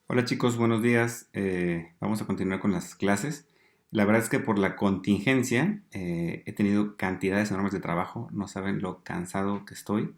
Hola chicos, buenos días. Vamos a continuar con las clases. La verdad es que por la contingencia he tenido cantidades enormes de trabajo, no saben lo cansado que estoy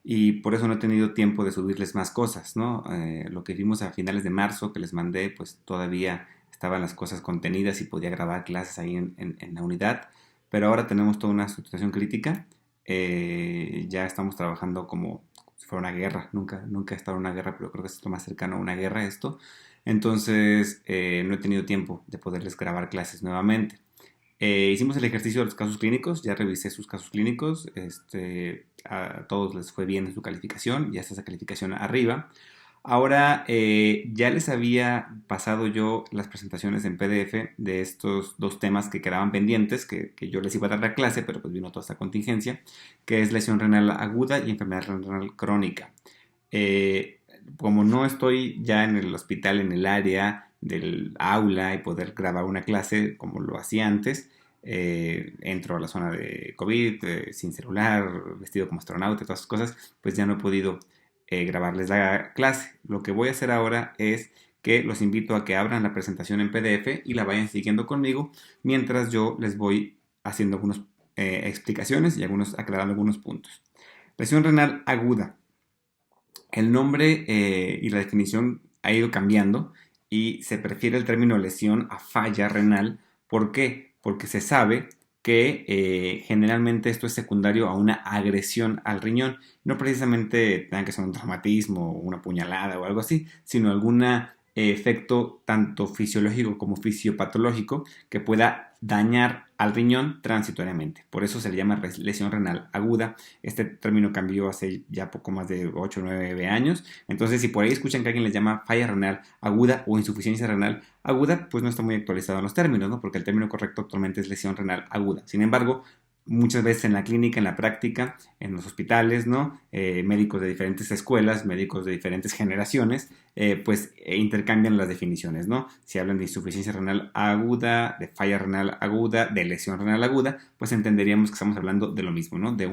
y por eso no he tenido tiempo de subirles más cosas, ¿no? Lo que vimos a finales de marzo que les mandé, pues todavía estaban las cosas contenidas y podía grabar clases ahí en la unidad, pero ahora tenemos toda una situación crítica. Ya estamos trabajando como si fuera una guerra. Nunca he estado en una guerra, pero creo que es lo más cercano a una guerra esto. Entonces, no he tenido tiempo de poderles grabar clases nuevamente. Hicimos el ejercicio de los casos clínicos, ya revisé sus casos clínicos, a todos les fue bien en su calificación, ya está esa calificación arriba. Ahora, ya les había pasado yo las presentaciones en PDF de estos dos temas que quedaban pendientes, que yo les iba a dar la clase, pero pues vino toda esta contingencia, que es lesión renal aguda y enfermedad renal crónica. Eh, Como no estoy ya en el hospital, en el área del aula y poder grabar una clase como lo hacía antes, entro a la zona de COVID, sin celular, vestido como astronauta y todas esas cosas, pues ya no he podido grabarles la clase. Lo que voy a hacer ahora es que los invito a que abran la presentación en PDF y la vayan siguiendo conmigo mientras yo les voy haciendo algunas explicaciones y aclarando algunos puntos. Lesión renal aguda. El nombre y la definición ha ido cambiando y se prefiere el término lesión a falla renal. ¿Por qué? Porque se sabe que generalmente esto es secundario a una agresión al riñón. No precisamente tenga que ser un traumatismo, una puñalada o algo así, sino algún efecto tanto fisiológico como fisiopatológico que pueda dañar al riñón transitoriamente. Por eso se le llama lesión renal aguda. Este término cambió hace ya poco más de 8 o 9 años. Entonces, si por ahí escuchan que alguien les llama falla renal aguda o insuficiencia renal aguda, pues no está muy actualizado en los términos, ¿no? Porque el término correcto actualmente es lesión renal aguda. Sin embargo, muchas veces en la clínica, en la práctica, en los hospitales, ¿no? Médicos de diferentes escuelas, médicos de diferentes generaciones, intercambian las definiciones, ¿no? Si hablan de insuficiencia renal aguda, de falla renal aguda, de lesión renal aguda, pues entenderíamos que estamos hablando de lo mismo, ¿no? De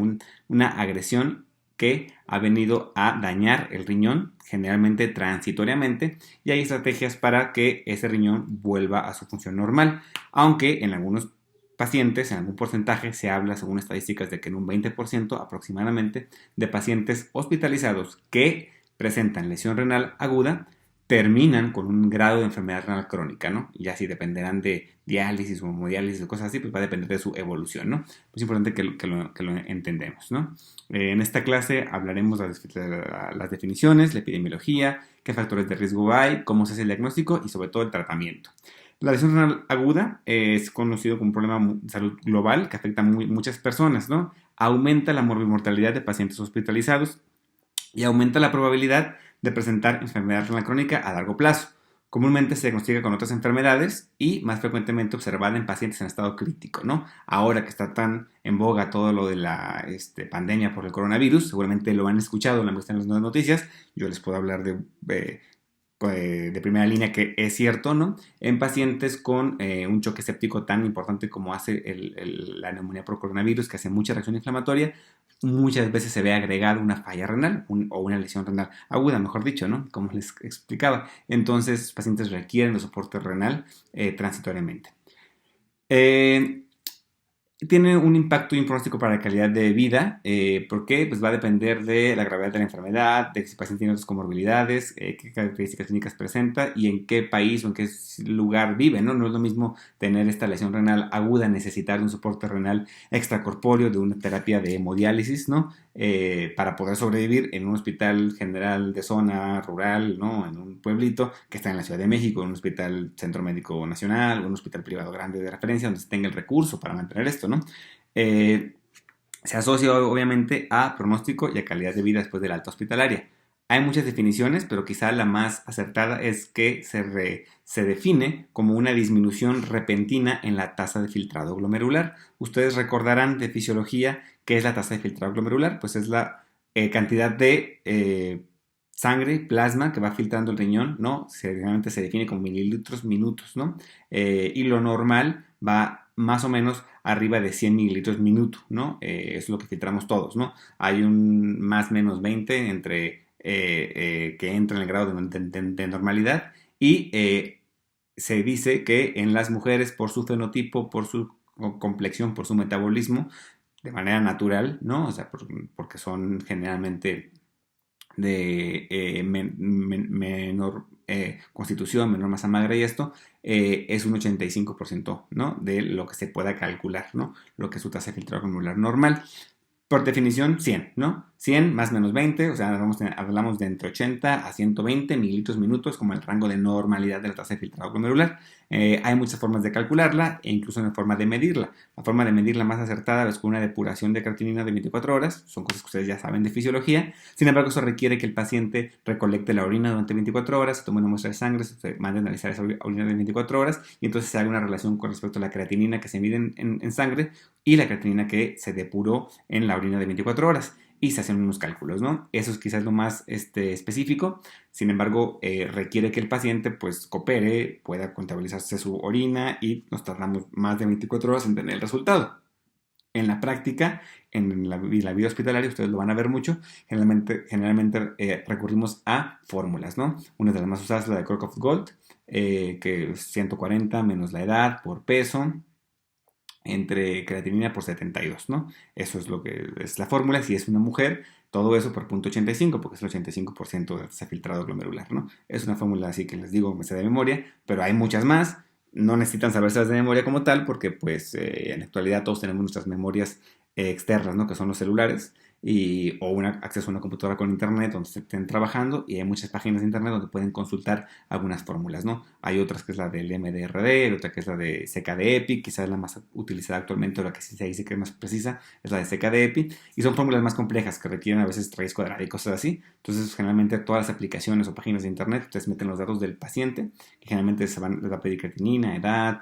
una agresión que ha venido a dañar el riñón, generalmente transitoriamente, y hay estrategias para que ese riñón vuelva a su función normal, aunque en algunos pacientes, en algún porcentaje, se habla, según estadísticas, de que en un 20% aproximadamente de pacientes hospitalizados que presentan lesión renal aguda terminan con un grado de enfermedad renal crónica, ¿no? Y así dependerán de diálisis o hemodiálisis o cosas así, pues va a depender de su evolución, ¿no? Es importante que lo entendemos, ¿no? En esta clase hablaremos de las definiciones, la epidemiología, qué factores de riesgo hay, cómo se hace el diagnóstico y sobre todo el tratamiento. La lesión renal aguda es conocido como un problema de salud global que afecta a muchas personas, ¿no? Aumenta la morbimortalidad de pacientes hospitalizados y aumenta la probabilidad de presentar enfermedad renal crónica a largo plazo. Comúnmente se diagnostica con otras enfermedades y más frecuentemente observada en pacientes en estado crítico, ¿no? Ahora que está tan en boga todo lo de la pandemia por el coronavirus, seguramente lo han escuchado, lo han visto en las noticias, yo les puedo hablar de primera línea que es cierto, ¿no? En pacientes con un choque séptico tan importante como hace la neumonía por coronavirus, que hace mucha reacción inflamatoria, muchas veces se ve agregada una falla renal o una lesión renal aguda, mejor dicho, ¿no? Como les explicaba. Entonces, pacientes requieren de soporte renal transitoriamente. Eh, Tiene un impacto y un pronóstico para la calidad de vida. ¿Por qué? Pues va a depender de la gravedad de la enfermedad, de si el paciente tiene otras comorbilidades, qué características clínicas presenta y en qué país o en qué lugar vive, ¿no? No es lo mismo tener esta lesión renal aguda, necesitar un soporte renal extracorpóreo, de una terapia de hemodiálisis, ¿no? Para poder sobrevivir en un hospital general de zona rural, ¿no? En un pueblito que está en la Ciudad de México, en un hospital centro médico nacional, o un hospital privado grande de referencia donde se tenga el recurso para mantener esto, ¿no? Eh, Se asocia obviamente a pronóstico y a calidad de vida después de la alta hospitalaria. Hay muchas definiciones, pero quizá la más acertada es que se define como una disminución repentina en la tasa de filtrado glomerular. Ustedes recordarán de fisiología qué es la tasa de filtrado glomerular, pues es la cantidad de sangre, plasma que va filtrando el riñón, ¿no? Generalmente se define como mililitros minutos, ¿no? Y lo normal va más o menos arriba de 100 mililitros minuto, ¿no? Es lo que filtramos todos, ¿no? Hay un más menos 20 entre que entra en el grado de normalidad y se dice que en las mujeres, por su fenotipo, por su complexión, por su metabolismo, de manera natural, ¿no? O sea, porque son generalmente de menor constitución, menor masa magra y esto, es un 85%, ¿no? De lo que se pueda calcular, ¿no? Lo que es su tasa de filtrado glomerular normal. Por definición, 100, ¿no? 100 más menos 20, o sea, hablamos de entre 80 a 120 mililitros minutos como el rango de normalidad de la tasa de filtrado glomerular. Hay muchas formas de calcularla e incluso una forma de medirla. La forma de medirla más acertada es con una depuración de creatinina de 24 horas, son cosas que ustedes ya saben de fisiología. Sin embargo, eso requiere que el paciente recolecte la orina durante 24 horas, se tome una muestra de sangre, se mande a analizar esa orina de 24 horas y entonces se haga una relación con respecto a la creatinina que se mide en sangre y la creatinina que se depuró en la orina de 24 horas y se hacen unos cálculos, ¿no? Eso es quizás lo más específico, sin embargo, requiere que el paciente pues coopere, pueda contabilizarse su orina y nos tardamos más de 24 horas en tener el resultado. En la práctica, en la vida hospitalaria, ustedes lo van a ver mucho, generalmente recurrimos a fórmulas, ¿no? Una de las más usadas es la de Kirchhoff Gold, que es 140 menos la edad por peso, entre creatinina por 72, ¿no? Eso es lo que es la fórmula. Si es una mujer, todo eso por 0.85, porque es el 85% de ese filtrado glomerular, ¿no? Es una fórmula así que les digo, me sé de memoria, pero hay muchas más. No necesitan sabérselas de memoria como tal, porque pues en la actualidad todos tenemos nuestras memorias externas, ¿no? Que son los celulares. O un acceso a una computadora con internet donde estén trabajando y hay muchas páginas de internet donde pueden consultar algunas fórmulas, ¿no? Hay otras que es la del MDRD, hay otra que es la de CKD-EPI, quizás la más utilizada actualmente o la que sí se dice que es más precisa es la de CKD-EPI y son fórmulas más complejas que requieren a veces raíz cuadrada y cosas así. Entonces generalmente todas las aplicaciones o páginas de internet ustedes meten los datos del paciente que generalmente les va a pedir creatinina, edad,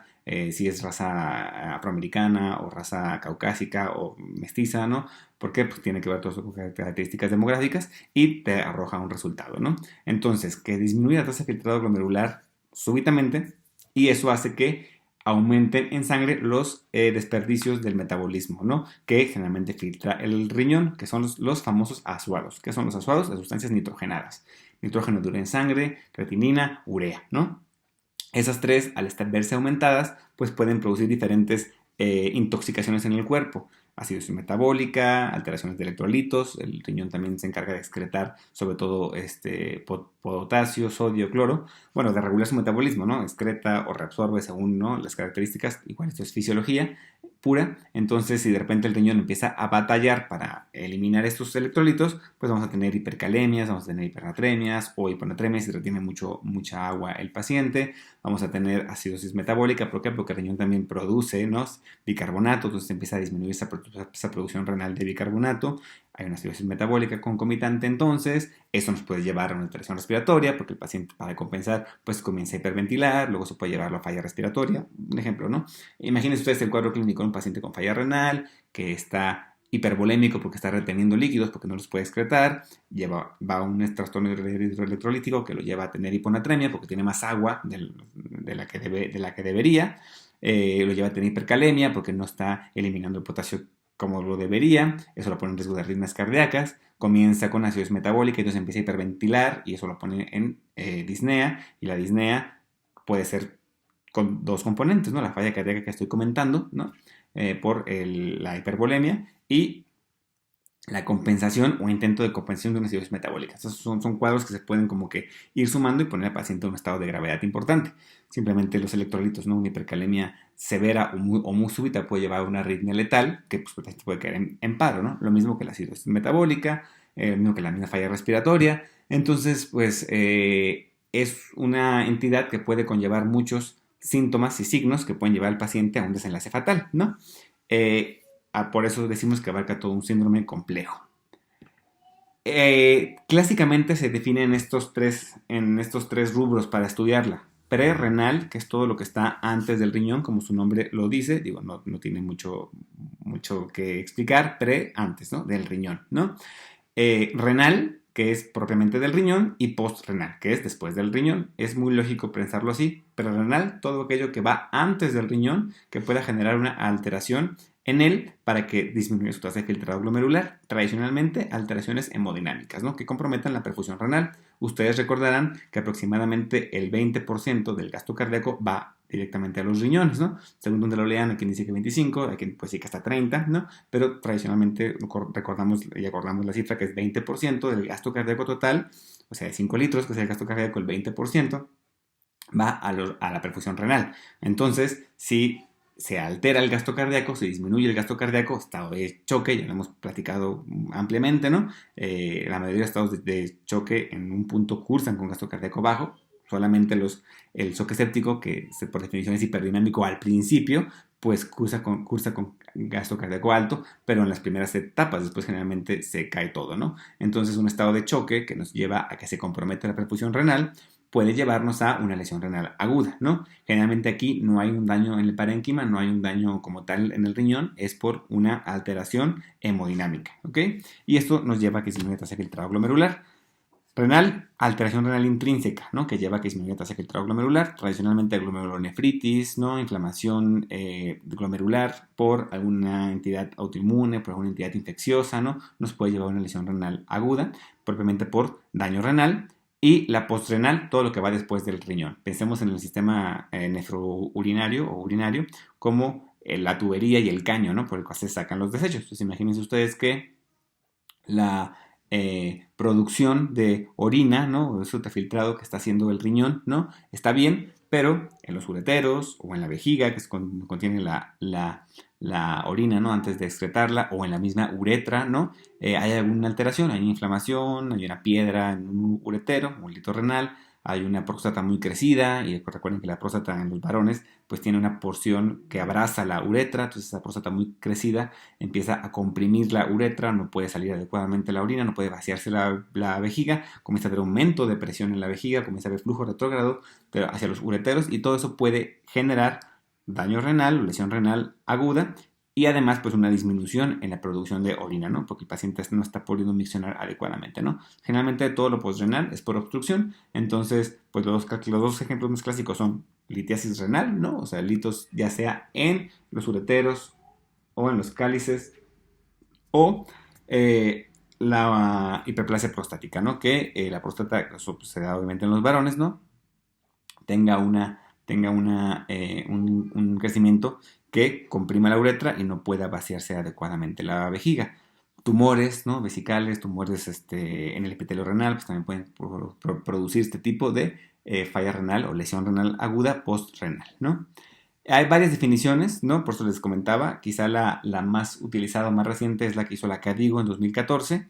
si es raza afroamericana o raza caucásica o mestiza, ¿no? Porque pues, tiene que ver todas sus características demográficas y te arroja un resultado, ¿no? Entonces, que disminuye la tasa de filtrado glomerular súbitamente y eso hace que aumenten en sangre los desperdicios del metabolismo, ¿no? Que generalmente filtra el riñón, que son los famosos azuados. ¿Qué son los azuados? Las sustancias nitrogenadas. Nitrógeno duro en sangre, creatinina, urea, ¿no? Esas tres, al verse aumentadas, pues pueden producir diferentes intoxicaciones en el cuerpo. Acidosis metabólica, alteraciones de electrolitos, el riñón también se encarga de excretar sobre todo potasio, sodio, cloro, bueno, de regular su metabolismo, ¿no? Excreta o reabsorbe según, ¿no? Las características, igual esto es fisiología pura, entonces si de repente el riñón empieza a batallar para eliminar estos electrolitos, pues vamos a tener hipercalemias, vamos a tener hipernatremias o hiponatremias si retiene mucha agua el paciente, vamos a tener acidosis metabólica, ¿por qué? Porque el riñón también produce, ¿no? Bicarbonato, entonces empieza a disminuir esa producción renal de bicarbonato, hay una acidosis metabólica concomitante entonces, eso nos puede llevar a una alteración respiratoria porque el paciente para compensar pues comienza a hiperventilar, luego se puede llevarlo a falla respiratoria, un ejemplo, ¿no? Imagínense ustedes el cuadro clínico de un paciente con falla renal que está hipervolémico porque está reteniendo líquidos porque no los puede excretar, va a un trastorno hidroelectrolítico que lo lleva a tener hiponatremia porque tiene más agua de la que debería, lo lleva a tener hipercalemia porque no está eliminando el potasio como lo debería, eso lo pone en riesgo de arritmias cardíacas, comienza con acidosis metabólica, entonces empieza a hiperventilar y eso lo pone en disnea y la disnea puede ser con dos componentes, ¿no? La falla cardíaca que estoy comentando, ¿no? Por la hipervolemia y la compensación o intento de compensación de una acidosis metabólica. Esos son cuadros que se pueden como que ir sumando y poner al paciente en un estado de gravedad importante. Simplemente los electrolitos, ¿no? Una hipercalemia severa o muy súbita puede llevar a una arritmia letal que pues, el paciente puede caer en paro, ¿no? Lo mismo que la acidosis metabólica, lo mismo que la misma falla respiratoria. entonces, pues es una entidad que puede conllevar muchos síntomas y signos que pueden llevar al paciente a un desenlace fatal, ¿no? Por eso decimos que abarca todo un síndrome complejo. Clásicamente se define en estos tres rubros para estudiarla. Prerrenal, que es todo lo que está antes del riñón, como su nombre lo dice, digo, no tiene mucho que explicar, antes, ¿no? Del riñón, ¿no? Renal, que es propiamente del riñón, y postrenal, que es después del riñón. Es muy lógico pensarlo así, pero renal, todo aquello que va antes del riñón, que pueda generar una alteración en él para que disminuya su tasa de filtrado glomerular. Tradicionalmente, alteraciones hemodinámicas, ¿no?, que comprometan la perfusión renal. Ustedes recordarán que aproximadamente el 20% del gasto cardíaco va directamente a los riñones, ¿no? Según donde lo lean, aquí dice que 25, aquí pues sí que hasta 30, ¿no? Pero tradicionalmente recordamos y acordamos la cifra que es 20% del gasto cardíaco total, o sea, de 5 litros, que es el gasto cardíaco, el 20% va a la perfusión renal. Entonces, si se altera el gasto cardíaco, se disminuye el gasto cardíaco, estado de choque, ya lo hemos platicado ampliamente, ¿no? La mayoría de estados de choque en un punto cursan con gasto cardíaco bajo, solamente el choque séptico, que por definición es hiperdinámico al principio, pues cursa con gasto cardíaco alto, pero en las primeras etapas, después generalmente se cae todo, ¿no? Entonces un estado de choque que nos lleva a que se comprometa la perfusión renal puede llevarnos a una lesión renal aguda, ¿no? Generalmente aquí no hay un daño en el parénquima, no hay un daño como tal en el riñón, es por una alteración hemodinámica, ¿ok? Y esto nos lleva a que disminuya la tasa de filtrado glomerular. Renal, alteración renal intrínseca, ¿no?, que lleva a que disminuya la tasa de filtrado glomerular, tradicionalmente glomerulonefritis, ¿no?, inflamación glomerular por alguna entidad autoinmune, por alguna entidad infecciosa, ¿no?, nos puede llevar a una lesión renal aguda, propiamente por daño renal. Y la postrenal, todo lo que va después del riñón. Pensemos en el sistema nefrourinario o urinario como la tubería y el caño, ¿no?, por el cual se sacan los desechos. Entonces imagínense ustedes que la producción de orina, ¿no?, ese ultrafiltrado que está haciendo el riñón, ¿no?, está bien, pero en los ureteros o en la vejiga, que es contiene la orina, ¿no?, antes de excretarla, o en la misma uretra, ¿no?, hay alguna alteración, hay inflamación, hay una piedra en un uretero, un lito renal, hay una próstata muy crecida, y recuerden que la próstata en los varones pues tiene una porción que abraza la uretra, entonces esa próstata muy crecida empieza a comprimir la uretra, no puede salir adecuadamente la orina, no puede vaciarse la vejiga, comienza a haber aumento de presión en la vejiga, comienza a haber flujo retrógrado hacia los ureteros, y todo eso puede generar daño renal o lesión renal aguda, y además pues una disminución en la producción de orina, ¿no?, porque el paciente no está pudiendo miccionar adecuadamente, ¿no? Generalmente todo lo postrenal es por obstrucción, entonces pues los dos ejemplos más clásicos son litiasis renal, ¿no?, o sea, litos ya sea en los ureteros o en los cálices, o la hiperplasia prostática, ¿no?, que la próstata, eso pues, se da obviamente en los varones, ¿no?, tenga un crecimiento que comprima la uretra y no pueda vaciarse adecuadamente la vejiga. Tumores, ¿no?, vesicales, tumores en el epitelio renal, pues también pueden producir este tipo de falla renal o lesión renal aguda postrenal, ¿no? Hay varias definiciones, ¿no? Por eso les comentaba, quizá la más utilizada, más reciente, es la que hizo la CADIGO en 2014.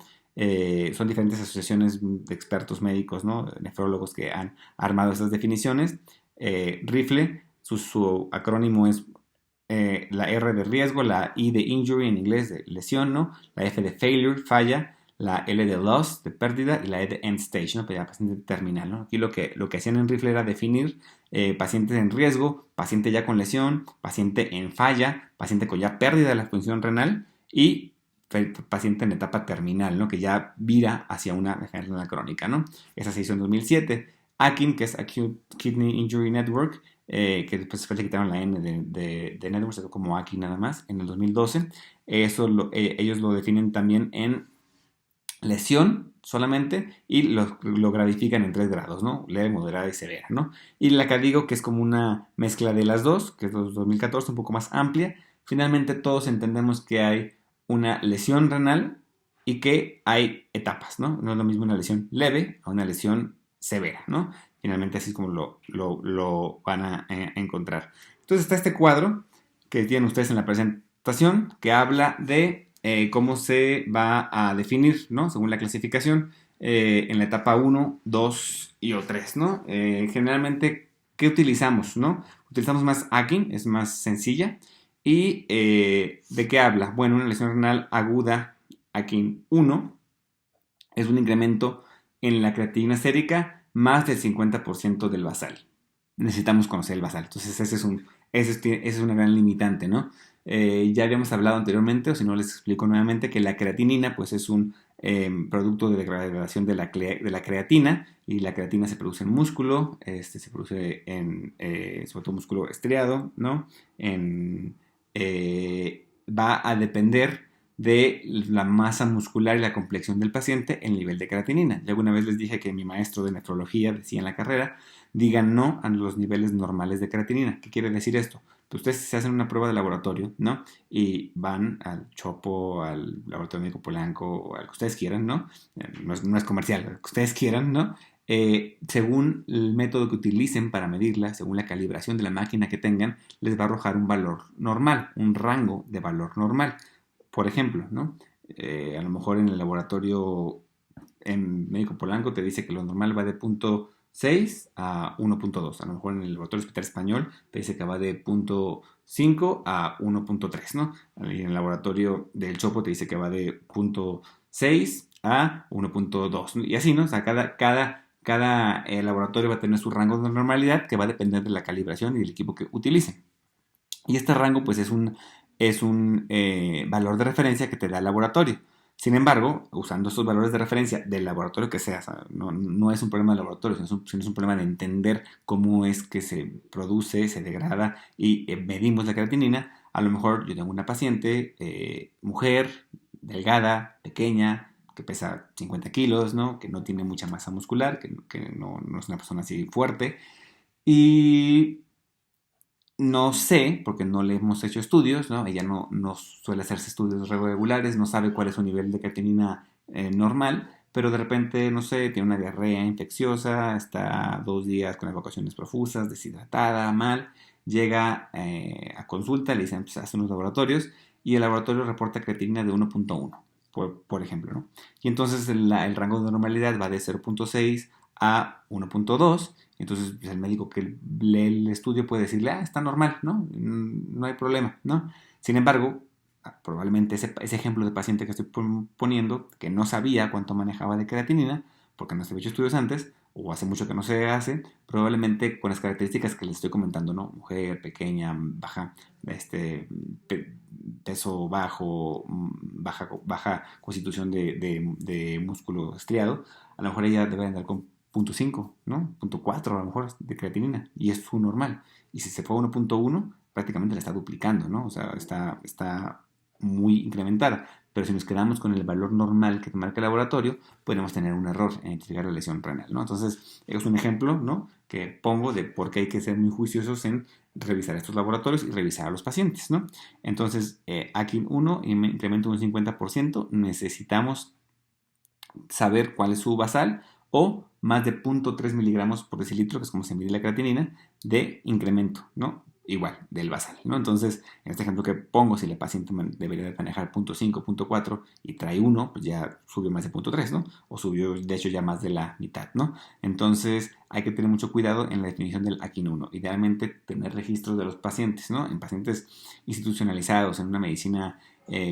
Son diferentes asociaciones de expertos médicos, ¿no?, nefrólogos, que han armado estas definiciones. RIFLE, su acrónimo es la R de riesgo, la I de injury en inglés, de lesión, ¿no?, la F de failure, falla, la L de loss, de pérdida, y la E de end stage, ¿no?, paciente terminal, ¿no? Aquí lo que hacían en RIFLE era definir pacientes en riesgo, paciente ya con lesión, paciente en falla, paciente con ya pérdida de la función renal, y paciente en etapa terminal, ¿no?, que ya vira hacia una enfermedad renal crónica, ¿no? Esa se hizo en 2007. AKIN, que es Acute Kidney Injury Network, que después le quitaron la N de Network, se quedó como AKIN nada más, en el 2012. Ellos lo definen también en lesión solamente, y lo gradifican en 3 grados, ¿no?, leve, moderada y severa, ¿no? Y la CADIGO, que es como una mezcla de las dos, que es de 2014, un poco más amplia. Finalmente todos entendemos que hay una lesión renal y que hay etapas, ¿no? No es lo mismo una lesión leve a una lesión severa, ¿no? Finalmente así es como lo van a encontrar. Entonces está este cuadro que tienen ustedes en la presentación, que habla de cómo se va a definir, ¿no?, según la clasificación, en la etapa 1, 2 y o 3, ¿no? Generalmente, ¿qué utilizamos, no? Utilizamos más AKIN, es más sencilla. ¿Y de qué habla? Bueno, una lesión renal aguda AKIN 1 es un incremento en la creatinina sérica más del 50% del basal. Necesitamos conocer el basal. Entonces ese es una gran limitante, ¿no? Ya habíamos hablado anteriormente, o si no les explico nuevamente, que la creatinina pues es un producto de degradación de la creatina, y la creatina se produce en músculo, se produce en sobre todo músculo estriado, ¿no?, en va a depender de la masa muscular y la complexión del paciente, el nivel de creatinina. Yo alguna vez les dije que mi maestro de nefrología decía en la carrera, digan no a los niveles normales de creatinina. ¿Qué quiere decir esto? Pues ustedes se hacen una prueba de laboratorio, ¿no? Y van al Chopo, al Laboratorio Médico Polanco, o al que ustedes quieran, ¿no? No es comercial, al que ustedes quieran, ¿no? Según el método que utilicen para medirla, según la calibración de la máquina que tengan, les va a arrojar un valor normal, un rango de valor normal. Por ejemplo, ¿no? A lo mejor en el laboratorio en Médico Polanco te dice que lo normal va de 0.6 a 1.2. A lo mejor en el laboratorio Hospital Español te dice que va de 0.5 a 1.3, ¿no? Y en el laboratorio del Chopo te dice que va de 0.6 a 1.2. Y así, ¿no? O sea, cada laboratorio va a tener su rango de normalidad que va a depender de la calibración y del equipo que utilicen. Y este rango pues es un valor de referencia que te da el laboratorio. Sin embargo, usando estos valores de referencia del laboratorio que sea, no es un problema del laboratorio, sino es un problema de entender cómo es que se produce, se degrada y medimos la creatinina. A lo mejor yo tengo una paciente, mujer, delgada, pequeña, que pesa 50 kilos, ¿no? Que no tiene mucha masa muscular, que no es una persona así fuerte. Y no sé, porque no le hemos hecho estudios, ¿no? Ella no suele hacerse estudios regulares, no sabe cuál es su nivel de creatinina normal, pero de repente, no sé, tiene una diarrea infecciosa, está 2 días con evacuaciones profusas, deshidratada, mal, llega a consulta, le dicen, pues, hace unos laboratorios, y el laboratorio reporta creatinina de 1.1, por ejemplo, ¿no? Y entonces el rango de normalidad va de 0.6 a 1.2. Entonces, pues, el médico que lee el estudio puede decirle, está normal, ¿no? No hay problema, ¿no? Sin embargo, probablemente ese ejemplo de paciente que estoy poniendo, que no sabía cuánto manejaba de creatinina, porque no se había hecho estudios antes, o hace mucho que no se hace, probablemente con las características que les estoy comentando, ¿no? Mujer, pequeña, baja, peso bajo, baja constitución de músculo estriado, a lo mejor ella debe andar con 0.5, ¿no? 0.4 a lo mejor de creatinina, y es su normal. Y si se fue a 1.1, prácticamente la está duplicando, ¿no? O sea, está muy incrementada. Pero si nos quedamos con el valor normal que marca el laboratorio, podemos tener un error en identificar la lesión renal, ¿no? Entonces, es un ejemplo, ¿no? Que pongo de por qué hay que ser muy juiciosos en revisar estos laboratorios y revisar a los pacientes, ¿no? Entonces, aquí uno incremento un 50%, necesitamos saber cuál es su basal o más de 0.3 miligramos por decilitro, que es como se mide la creatinina, de incremento, ¿no? Igual, del basal, ¿no? Entonces, en este ejemplo que pongo, si el paciente debería de manejar 0.5, 0.4 y trae 1, pues ya subió más de 0.3, ¿no? O subió, de hecho, ya más de la mitad, ¿no? Entonces, hay que tener mucho cuidado en la definición del AKIN 1. Idealmente, tener registros de los pacientes, ¿no? En pacientes institucionalizados, en una medicina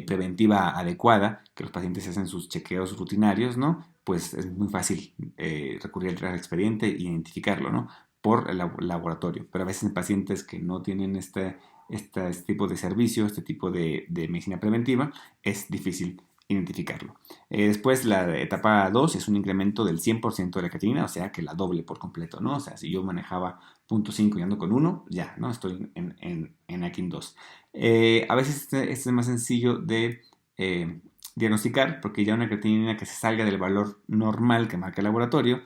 preventiva adecuada, que los pacientes hacen sus chequeos rutinarios, ¿no? Pues es muy fácil recurrir al expediente e identificarlo, ¿no? Por el laboratorio. Pero a veces en pacientes que no tienen este tipo de servicio, este tipo de medicina preventiva, es difícil identificarlo. Después la etapa 2 es un incremento del 100% de la creatinina, o sea que la doble por completo, ¿no? O sea, si yo manejaba 0.5 y ando con 1, ya, ¿no? Estoy en AKIN 2. A veces este es más sencillo de diagnosticar porque ya una creatinina que se salga del valor normal que marca el laboratorio,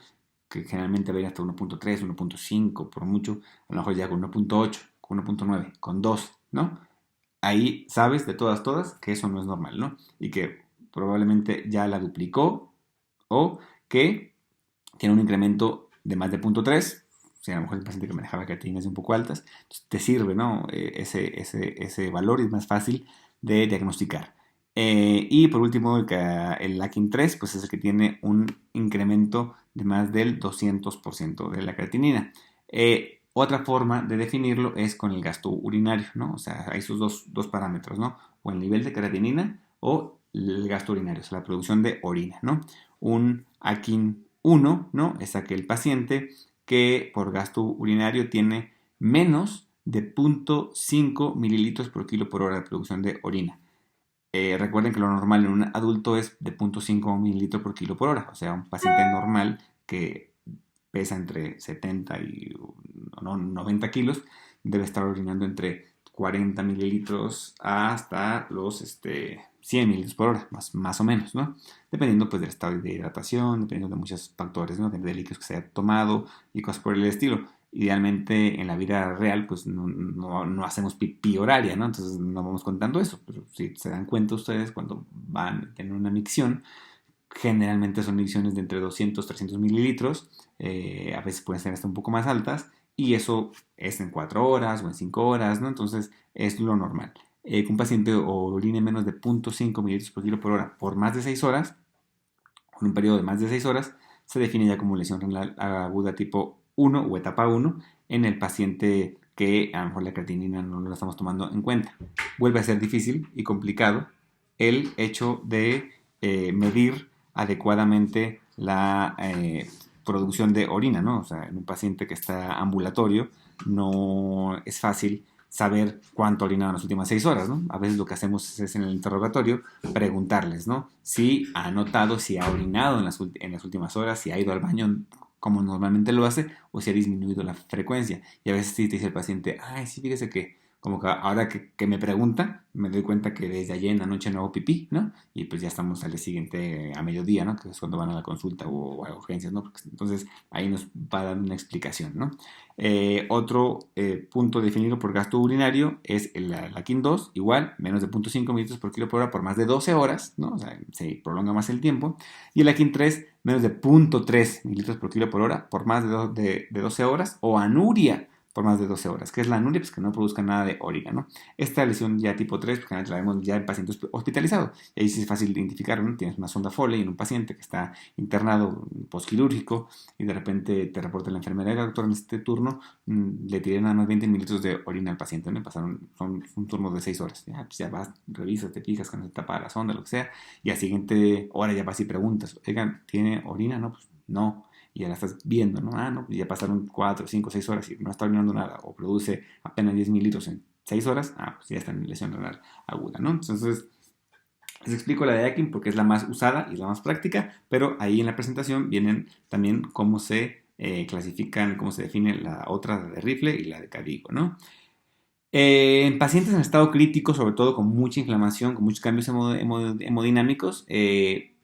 que generalmente va a ir hasta 1.3, 1.5 por mucho, a lo mejor ya con 1.8, con 1.9, con 2, ¿no? Ahí sabes de todas que eso no es normal, ¿no? Y que probablemente ya la duplicó o que tiene un incremento de más de 0.3, o sea, a lo mejor el paciente que manejaba creatininas un poco altas, entonces te sirve, ¿no? Ese valor es más fácil de diagnosticar. Y por último, el AKIN 3, pues es el que tiene un incremento de más del 200% de la creatinina. Otra forma de definirlo es con el gasto urinario, ¿no? O sea, hay esos dos parámetros, ¿no? O el nivel de creatinina o el gasto urinario, o sea, la producción de orina, ¿no? Un AKIN 1, ¿no? Es aquel paciente que por gasto urinario tiene menos de 0.5 mililitros por kilo por hora de producción de orina. Recuerden que lo normal en un adulto es de 0.5 mililitros por kilo por hora. O sea, un paciente normal que pesa entre 70 y 90 kilos debe estar orinando entre 40 mililitros hasta los 100 mililitros por hora, más o menos, ¿no? Dependiendo pues del estado de hidratación, dependiendo de muchos factores, ¿no? De líquidos que se haya tomado y cosas por el estilo. Idealmente en la vida real pues no hacemos pipí horaria, ¿no? Entonces no vamos contando eso, pero si se dan cuenta ustedes cuando van en una micción, generalmente son micciones de entre 200 300 mililitros, a veces pueden ser hasta un poco más altas, y eso es en 4 horas o en 5 horas, ¿no? Entonces es lo normal. Que un paciente orine menos de 0.5 mililitros por kilo por hora por más de 6 horas, en un periodo de más de 6 horas, se define ya como lesión renal aguda tipo 1 o etapa 1 en el paciente que a lo mejor la creatinina no lo estamos tomando en cuenta. Vuelve a ser difícil y complicado el hecho de medir adecuadamente la producción de orina, ¿no? O sea, en un paciente que está ambulatorio no es fácil saber cuánto ha orinado en las últimas 6 horas, ¿no? A veces lo que hacemos es en el interrogatorio preguntarles, ¿no? Si ha notado, si ha orinado en las últimas horas, si ha ido al baño como normalmente lo hace, o si ha disminuido la frecuencia. Y a veces sí te dice el paciente, ay, sí, fíjese que como que ahora que me pregunta, me doy cuenta que desde ayer en la noche no hago pipí, ¿no? Y pues ya estamos al día siguiente a mediodía, ¿no? Que es cuando van a la consulta o a urgencias, ¿no? Porque entonces ahí nos va a dar una explicación, ¿no? Otro punto definido por gasto urinario es la KIN 2, igual, menos de 0.5 mililitros por kilo por hora por más de 12 horas, ¿no? O sea, se prolonga más el tiempo. Y el KIN 3, menos de 0.3 mililitros por kilo por hora por más de 12 horas. O anuria por más de 12 horas. ¿Qué es la anuria? Pues que no produzca nada de orina, ¿no? Esta lesión ya tipo 3, porque la vemos ya en pacientes hospitalizados. Y ahí sí es fácil de identificar, ¿no? Tienes una sonda Foley en un paciente que está internado postquirúrgico y de repente te reporta la enfermera, doctor, en este turno le tiré nada más 20 mililitros de orina al paciente, ¿no? Pasaron, son un turno de 6 horas. Ya, pues ya vas, revisas, te fijas cuando se tapa la sonda, lo que sea, y a la siguiente hora ya vas y preguntas, oigan, ¿tiene orina? No, pues no. Y ya la estás viendo, ¿no? Ah, no, pues ya pasaron 4, 5, 6 horas y no está orinando nada, o produce apenas 10 mililitros en 6 horas, pues ya está en lesión renal aguda, ¿no? Entonces, les explico la de Akin porque es la más usada y la más práctica, pero ahí en la presentación vienen también cómo se clasifican, cómo se define la otra de rifle y la de Cadigo, ¿no? En pacientes en estado crítico, sobre todo con mucha inflamación, con muchos cambios hemodinámicos,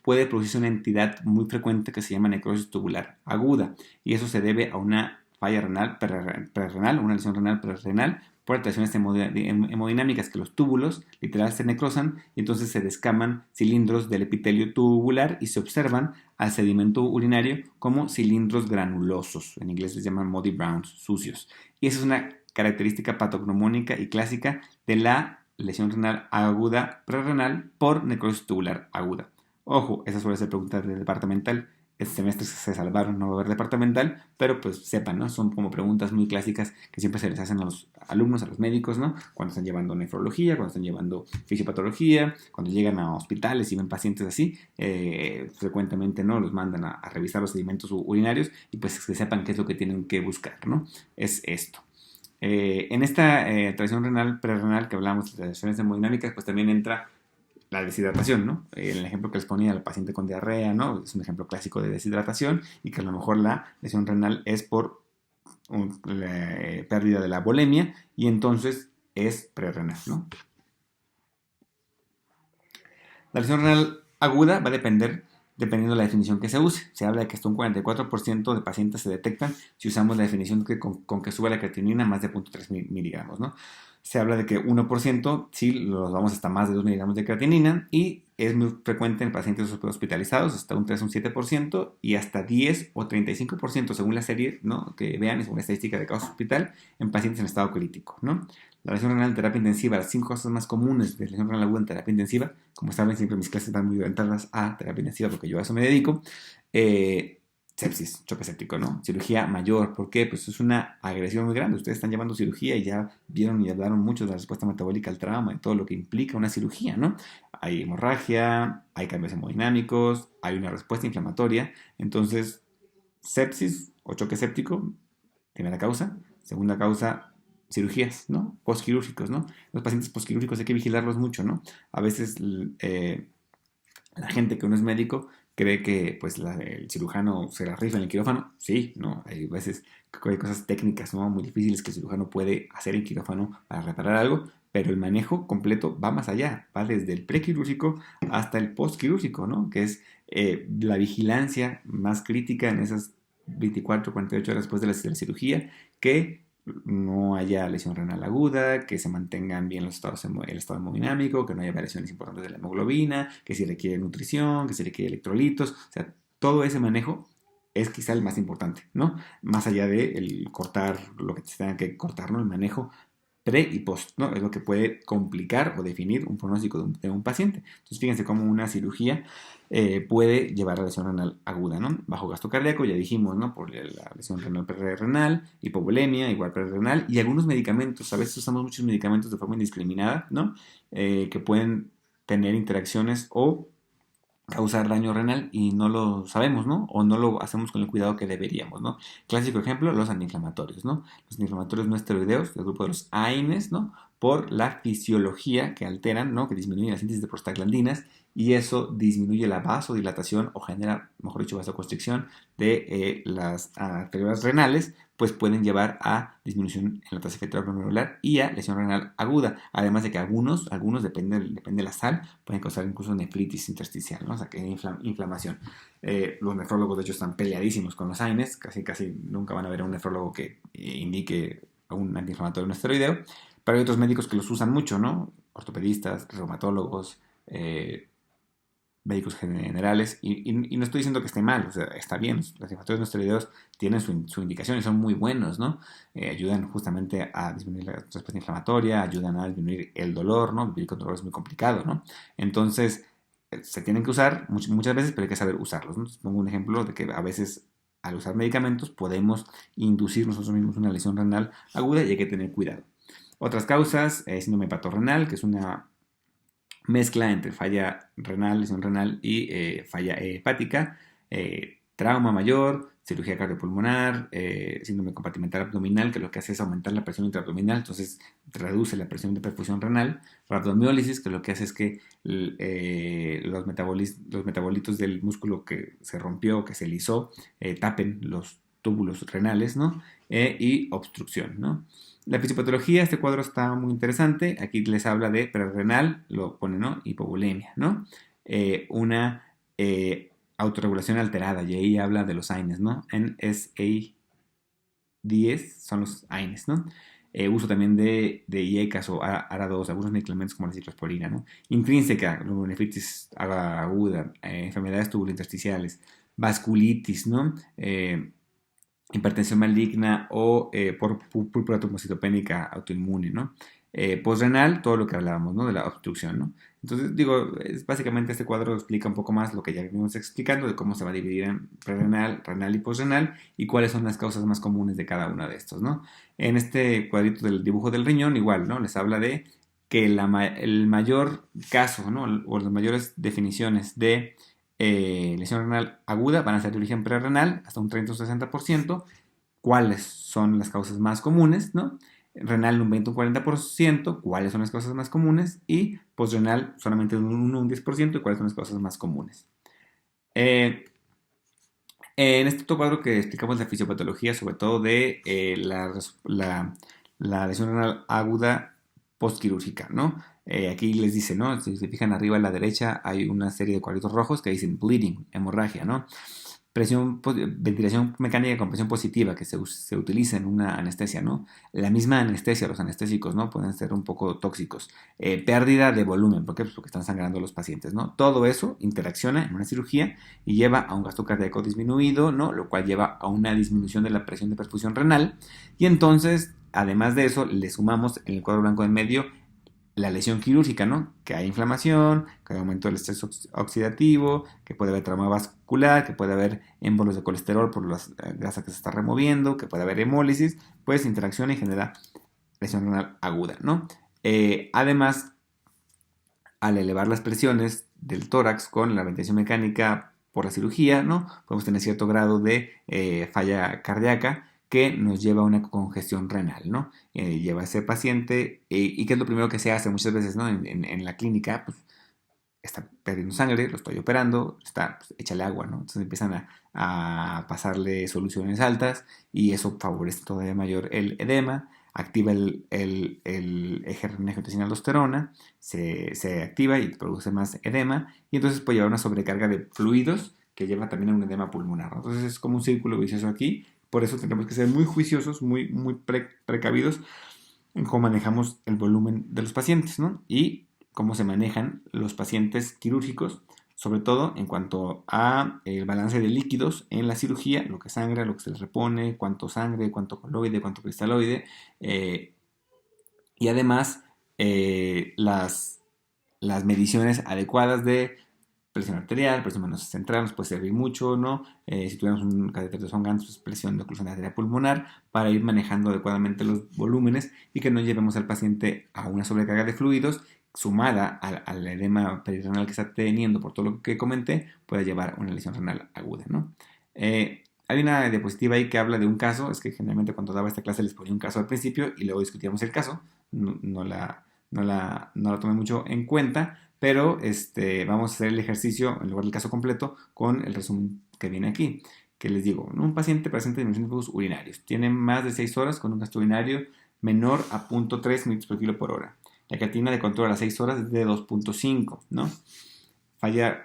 puede producirse una entidad muy frecuente que se llama necrosis tubular aguda, y eso se debe a una falla renal prerrenal, una lesión renal prerrenal por alteraciones hemodinámicas, que los túbulos literal se necrosan y entonces se descaman cilindros del epitelio tubular y se observan al sedimento urinario como cilindros granulosos, en inglés les llaman muddy browns, sucios, y esa es una característica patognomónica y clásica de la lesión renal aguda prerrenal por necrosis tubular aguda. Ojo, esa suele ser pregunta de departamental. Este semestre se salvaron, no va a haber departamental, pero pues sepan, ¿no? Son como preguntas muy clásicas que siempre se les hacen a los alumnos, a los médicos, ¿no? Cuando están llevando nefrología, cuando están llevando fisiopatología, cuando llegan a hospitales y ven pacientes así, frecuentemente, ¿no? Los mandan a revisar los sedimentos urinarios y pues que sepan qué es lo que tienen que buscar, ¿no? Es esto. En esta tradición renal prerrenal que hablamos de lesiones hemodinámicas, pues también entra la deshidratación, ¿no? El ejemplo que les ponía al paciente con diarrea, ¿no? Es un ejemplo clásico de deshidratación y que a lo mejor la lesión renal es por la pérdida de la volemia y entonces es prerrenal, ¿no? La lesión renal aguda va a depender dependiendo de la definición que se use. Se habla de que hasta un 44% de pacientes se detectan si usamos la definición con que sube la creatinina más de 0.3 miligramos, ¿no? Se habla de que 1% si los vamos hasta más de 2 miligramos de creatinina y es muy frecuente en pacientes hospitalizados, hasta un 3 o un 7% y hasta 10 o 35% según la serie, ¿no? Que vean, es una estadística de casos hospital en pacientes en estado crítico, ¿no? La lesión renal en terapia intensiva, las 5 cosas más comunes de lesión renal aguda en terapia intensiva, como saben, siempre mis clases van muy orientadas a terapia intensiva porque yo a eso me dedico. Sepsis, choque séptico, ¿no? Cirugía mayor, ¿por qué? Pues es una agresión muy grande. Ustedes están llevando cirugía y ya vieron y hablaron mucho de la respuesta metabólica al trauma y todo lo que implica una cirugía, ¿no? Hay hemorragia, hay cambios hemodinámicos, hay una respuesta inflamatoria. Entonces, sepsis o choque séptico, primera causa. Segunda causa, cirugías, ¿no? Postquirúrgicos, ¿no? Los pacientes postquirúrgicos hay que vigilarlos mucho, ¿no? A veces la gente que no es médico cree que pues el cirujano se la rifa en el quirófano. Sí, ¿no? Hay veces que hay cosas técnicas, ¿no? Muy difíciles que el cirujano puede hacer en quirófano para reparar algo, pero el manejo completo va más allá, va desde el prequirúrgico hasta el postquirúrgico, ¿no? Que es la vigilancia más crítica en esas 24, 48 horas después de la cirugía, que no haya lesión renal aguda, que se mantengan bien los estados, el estado hemodinámico, que no haya variaciones importantes de la hemoglobina, que si requiere nutrición, que si requiere electrolitos, o sea, todo ese manejo es quizá el más importante, ¿no? Más allá de el cortar lo que se tenga que cortar, ¿no? El manejo pre y post, ¿no? Es lo que puede complicar o definir un pronóstico de un paciente. Entonces, fíjense cómo una cirugía puede llevar a lesión renal aguda, ¿no? Bajo gasto cardíaco, ya dijimos, ¿no? Por la lesión renal prerrenal, hipovolemia, igual prerrenal, y algunos medicamentos, a veces usamos muchos medicamentos de forma indiscriminada, ¿no? Que pueden tener interacciones o causar daño renal y no lo sabemos, ¿no? O no lo hacemos con el cuidado que deberíamos, ¿no? Clásico ejemplo, los antiinflamatorios, ¿no? Los antiinflamatorios no esteroideos, del grupo de los AINES, ¿no? Por la fisiología que alteran, ¿no? Que disminuyen la síntesis de prostaglandinas y eso disminuye la vasodilatación o genera, mejor dicho, vasoconstricción de las arterias renales, pues pueden llevar a disminución en la tasa efectiva glomerular y a lesión renal aguda. Además de que algunos depende de la sal, pueden causar incluso nefritis intersticial, ¿no? O sea, que hay inflamación. Los nefrólogos, de hecho, están peleadísimos con los AINES, casi nunca van a ver a un nefrólogo que indique a un antiinflamatorio no esteroideo, pero hay otros médicos que los usan mucho, ¿no? Ortopedistas, reumatólogos, médicos generales, y no estoy diciendo que esté mal, o sea, está bien, los antiinflamatorios no esteroideos tienen su indicación y son muy buenos, ¿no? Ayudan justamente a disminuir la respuesta inflamatoria, ayudan a disminuir el dolor, ¿no? Vivir con dolor es muy complicado, ¿no? Entonces, se tienen que usar muchas veces, pero hay que saber usarlos, ¿no? Entonces, pongo un ejemplo de que a veces al usar medicamentos podemos inducir nosotros mismos una lesión renal aguda y hay que tener cuidado. Otras causas, síndrome hepatorrenal, que es una mezcla entre falla renal, lesión renal y falla hepática, trauma mayor, cirugía cardiopulmonar, síndrome compartimental abdominal, que lo que hace es aumentar la presión intraabdominal, entonces reduce la presión de perfusión renal, rhabdomiólisis, que lo que hace es que los metabolitos del músculo que se rompió, que se lisó, tapen los túbulos renales, ¿no? Y obstrucción, ¿no? La fisiopatología, este cuadro está muy interesante. Aquí les habla de prerrenal, lo pone, ¿no? Hipovolemia, ¿no? Una autorregulación alterada, y ahí habla de los AINES, ¿no? NSA10 son los AINES, ¿no? Uso también de IECAS o ARA2, algunos medicamentos como la ciclosporina, ¿no? Intrínseca, nefritis aguda, enfermedades tubulointersticiales, vasculitis, ¿no? Hipertensión maligna o por púrpura trombocitopénica autoinmune, ¿no? Postrenal, todo lo que hablábamos, ¿no? De la obstrucción, ¿no? Entonces, digo, básicamente este cuadro explica un poco más lo que ya venimos explicando de cómo se va a dividir en prerrenal, renal y postrenal y cuáles son las causas más comunes de cada uno de estos, ¿no? En este cuadrito del dibujo del riñón, igual, ¿no? Les habla de que el mayor caso, ¿no? O las mayores definiciones de lesión renal aguda van a ser de origen prerrenal, hasta un 30 o 60%. ¿Cuáles son las causas más comunes? ¿No? Renal un 20 o 40%, ¿cuáles son las causas más comunes? Y postrenal solamente un 1 o un 10%, ¿cuáles son las causas más comunes? En este otro cuadro que explicamos la fisiopatología, sobre todo de la lesión renal aguda postquirúrgica, ¿no? Aquí les dice, ¿no? Si se fijan arriba a la derecha hay una serie de cuadritos rojos que dicen bleeding, hemorragia, ¿no? Ventilación mecánica con presión positiva que se utiliza en una anestesia, ¿no? La misma anestesia, los anestésicos, ¿no? Pueden ser un poco tóxicos. Pérdida de volumen, ¿por qué? Pues porque están sangrando los pacientes, ¿no? Todo eso interacciona en una cirugía y lleva a un gasto cardíaco disminuido, ¿no? Lo cual lleva a una disminución de la presión de perfusión renal y entonces, además de eso, le sumamos en el cuadro blanco en medio la lesión quirúrgica, ¿no? Que hay inflamación, que hay aumento del estrés oxidativo, que puede haber trauma vascular, que puede haber émbolos de colesterol por la grasa que se está removiendo, que puede haber hemólisis, pues interacciona y genera lesión renal aguda, ¿no? Además, al elevar las presiones del tórax con la ventilación mecánica por la cirugía, ¿no? Podemos tener cierto grado de falla cardíaca que nos lleva a una congestión renal, ¿no? Lleva a ese paciente, ¿y qué es lo primero que se hace muchas veces, ¿no? En la clínica, pues está perdiendo sangre, lo estoy operando, pues, échale agua, ¿no? Entonces empiezan a pasarle soluciones altas y eso favorece todavía mayor el edema, activa el eje renina-angiotensina-aldosterona, se activa y produce más edema y entonces puede llevar una sobrecarga de fluidos que lleva también a un edema pulmonar, ¿no? Entonces es como un círculo vicioso aquí, por eso tenemos que ser muy juiciosos, muy precavidos en cómo manejamos el volumen de los pacientes, ¿no? Y cómo se manejan los pacientes quirúrgicos, sobre todo en cuanto a el balance de líquidos en la cirugía, lo que sangra, lo que se les repone, cuánto sangre, cuánto coloide, cuánto cristaloide, y además las mediciones adecuadas de presión arterial, presión venosa central, nos puede servir mucho, ¿no? Si tuviéramos un catéter de Swan-Ganz, pues presión de oclusión de arteria pulmonar, para ir manejando adecuadamente los volúmenes y que no llevemos al paciente a una sobrecarga de fluidos sumada al edema perirenal que está teniendo por todo lo que comenté, puede llevar a una lesión renal aguda, ¿no? Hay una diapositiva ahí que habla de un caso, es que generalmente cuando daba esta clase les ponía un caso al principio y luego discutíamos el caso, no la tomé mucho en cuenta, pero vamos a hacer el ejercicio en lugar del caso completo con el resumen que viene aquí. Que les digo, un paciente presenta disminución de flujos urinarios, tiene más de 6 horas con un gasto urinario menor a 0.3 mililitros por kilo por hora. La creatina de control a las 6 horas es de 2.5, ¿no?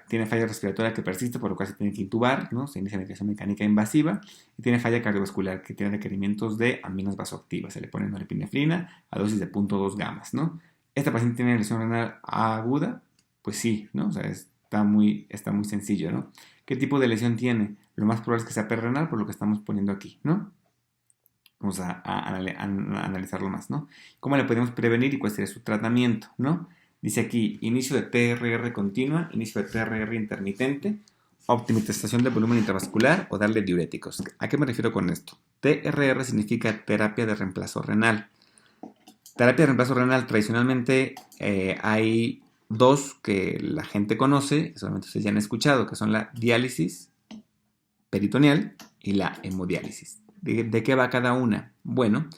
Tiene falla respiratoria que persiste, por lo cual se tiene que intubar, ¿no? Se inicia ventilación mecánica invasiva y tiene falla cardiovascular que tiene requerimientos de aminas vasoactivas. Se le pone norepinefrina a dosis de 0.2 gamas, ¿no? ¿Esta paciente tiene lesión renal aguda? Pues sí, ¿no? O sea, está muy sencillo, ¿no? ¿Qué tipo de lesión tiene? Lo más probable es que sea perrenal, por lo que estamos poniendo aquí, ¿no? Vamos a analizarlo más, ¿no? ¿Cómo le podemos prevenir y cuál sería su tratamiento, ¿no? Dice aquí, inicio de TRR continua, inicio de TRR intermitente, optimización del volumen intravascular o darle diuréticos. ¿A qué me refiero con esto? TRR significa terapia de reemplazo renal. Terapia de reemplazo renal, tradicionalmente hay dos que la gente conoce, que solamente ustedes ya han escuchado, que son la diálisis peritoneal y la hemodiálisis. ¿De qué va cada una? Bueno,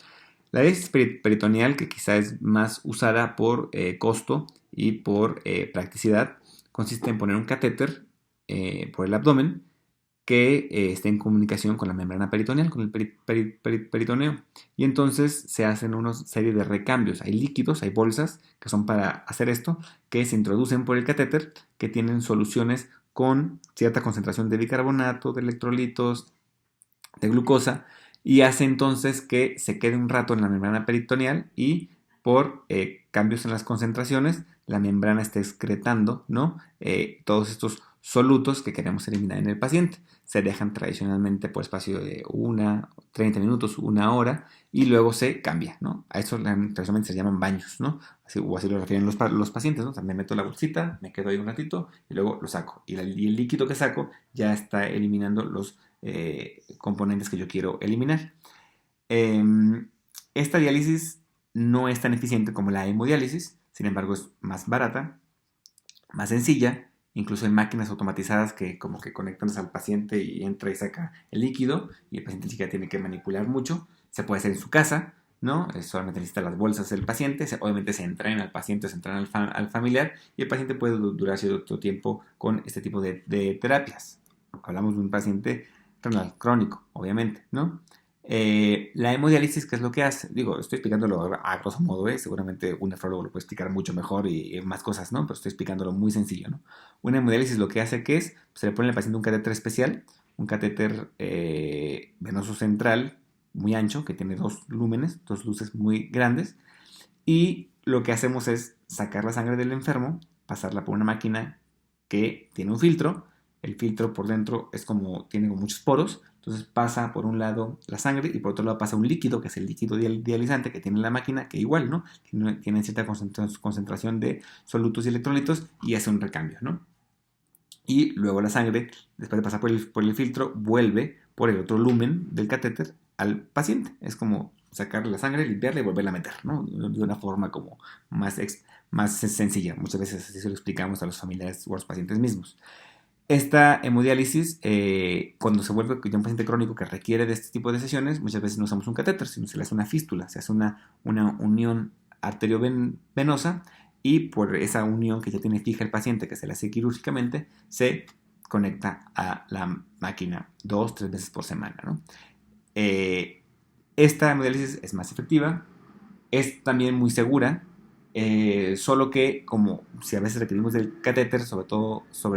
la diálisis peritoneal, que quizá es más usada por costo y por practicidad, consiste en poner un catéter por el abdomen que esté en comunicación con la membrana peritoneal, con el peritoneo. Y entonces se hacen una serie de recambios. Hay líquidos, hay bolsas que son para hacer esto, que se introducen por el catéter, que tienen soluciones con cierta concentración de bicarbonato, de electrolitos, de glucosa, y hace entonces que se quede un rato en la membrana peritoneal y por cambios en las concentraciones, la membrana está excretando, ¿no? Todos estos solutos que queremos eliminar en el paciente. Se dejan tradicionalmente por espacio de 30 minutos, 1 hora, y luego se cambia, ¿no? A eso tradicionalmente se llaman baños, ¿no? Así lo refieren los pacientes, ¿no? También meto la bolsita, me quedo ahí un ratito y luego lo saco. Y el líquido que saco ya está eliminando los componentes que yo quiero eliminar. Esta diálisis no es tan eficiente como la hemodiálisis, sin embargo es más barata, más sencilla. Incluso hay máquinas automatizadas que como que conectan al paciente y entra y saca el líquido y el paciente ni siquiera tiene que manipular mucho. Se puede hacer en su casa, ¿no? Solamente necesita las bolsas del paciente. Obviamente se entrena al paciente, se entrena al familiar y el paciente puede durar cierto tiempo con este tipo de terapias. Hablamos de un paciente renal crónico, obviamente, ¿no? La hemodiálisis, ¿qué es lo que hace? Digo, estoy explicándolo a grosso modo, seguramente un nefrólogo lo puede explicar mucho mejor y más cosas, ¿no? Pero estoy explicándolo muy sencillo, ¿no? Una hemodiálisis lo que hace que es, se le pone al paciente un catéter especial, un catéter venoso central muy ancho, que tiene 2 lúmenes, 2 luces muy grandes, y lo que hacemos es sacar la sangre del enfermo, pasarla por una máquina que tiene un filtro. El filtro por dentro tiene como muchos poros, entonces pasa por un lado la sangre y por otro lado pasa un líquido, que es el líquido dializante que tiene la máquina, que igual, ¿no? Tiene cierta concentración de solutos y electrolitos y hace un recambio, ¿no? Y luego la sangre, después de pasar por el filtro, vuelve por el otro lumen del catéter al paciente. Es como sacarle la sangre, limpiarla y volverla a meter, ¿no? De una forma como más sencilla. Muchas veces así se lo explicamos a los familiares o a los pacientes mismos. Esta hemodiálisis, cuando se vuelve ya un paciente crónico que requiere de este tipo de sesiones, muchas veces no usamos un catéter, sino se le hace una fístula, se hace una unión arteriovenosa y por esa unión que ya tiene fija el paciente, que se le hace quirúrgicamente, se conecta a la máquina 2-3 veces por semana, ¿no? Esta hemodiálisis es más efectiva, es también muy segura, solo que como si a veces requerimos del catéter, sobre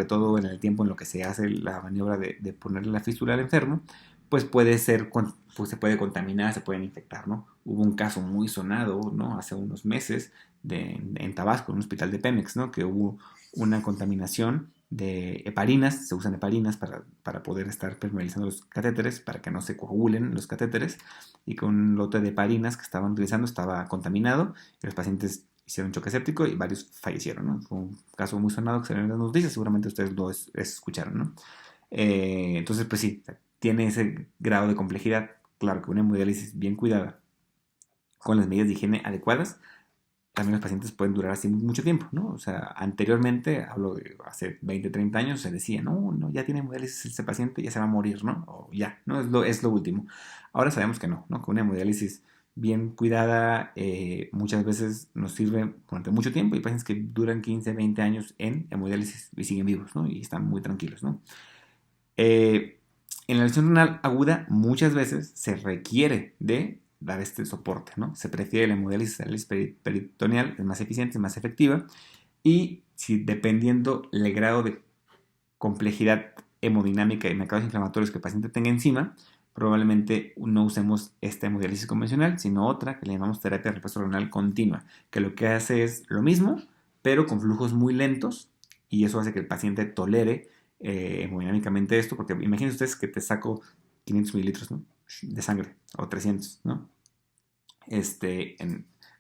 todo en el tiempo en lo que se hace la maniobra de ponerle la fístula al enfermo, pues puede ser, pues se puede contaminar, se pueden infectar, ¿no? Hubo un caso muy sonado, ¿no? Hace unos meses en Tabasco, en un hospital de Pemex, ¿no? Que hubo una contaminación de heparinas, se usan heparinas para poder estar permeabilizando los catéteres, para que no se coagulen los catéteres, y con un lote de heparinas que estaban utilizando estaba contaminado, y los pacientes hicieron choque séptico y varios fallecieron, ¿no? Fue un caso muy sonado que salió en las noticias, seguramente ustedes lo escucharon, ¿no? Entonces, pues sí, tiene ese grado de complejidad. Claro que una hemodiálisis bien cuidada, con las medidas de higiene adecuadas, también los pacientes pueden durar así mucho tiempo, ¿no? O sea, anteriormente, hablo de hace 20, 30 años, se decía, no, ya tiene hemodiálisis ese paciente, ya se va a morir, ¿no? O ya, ¿no? Es lo último. Ahora sabemos que no, ¿no? Que una hemodiálisis bien cuidada muchas veces nos sirve durante mucho tiempo. Hay pacientes que duran 15, 20 años en hemodiálisis y siguen vivos, ¿no? Y están muy tranquilos, ¿no? Eh, en la lesión renal aguda muchas veces se requiere de dar este soporte, ¿no? Se prefiere la hemodiálisis peritoneal, es más eficiente, es más efectiva, y si dependiendo el grado de complejidad hemodinámica y mercados inflamatorios que el paciente tenga encima, probablemente no usemos esta hemodiálisis convencional, sino otra que le llamamos terapia de reemplazo renal continua, que lo que hace es lo mismo, pero con flujos muy lentos, y eso hace que el paciente tolere hemodinámicamente esto, porque imagínense ustedes que te saco 500 mililitros, ¿no? De sangre, o 300, ¿no?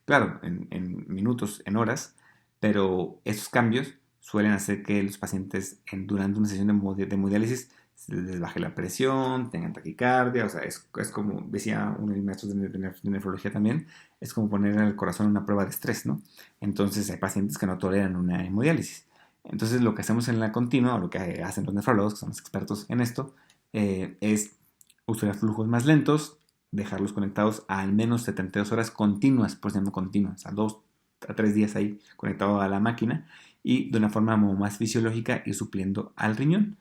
Claro, en minutos, en horas, pero estos cambios suelen hacer que los pacientes durante una sesión de hemodiálisis se les baje la presión, tengan taquicardia, o sea, es como decía uno de mis maestros de nefrología también, es como poner el corazón en una prueba de estrés, ¿no? Entonces hay pacientes que no toleran una hemodiálisis. Entonces lo que hacemos en la continua, o lo que hacen los nefrólogos, que son los expertos en esto, es usar flujos más lentos, dejarlos conectados a al menos 72 horas continuas, por ejemplo continuas, a 2 a 3 días ahí conectado a la máquina, y de una forma más fisiológica ir supliendo al riñón.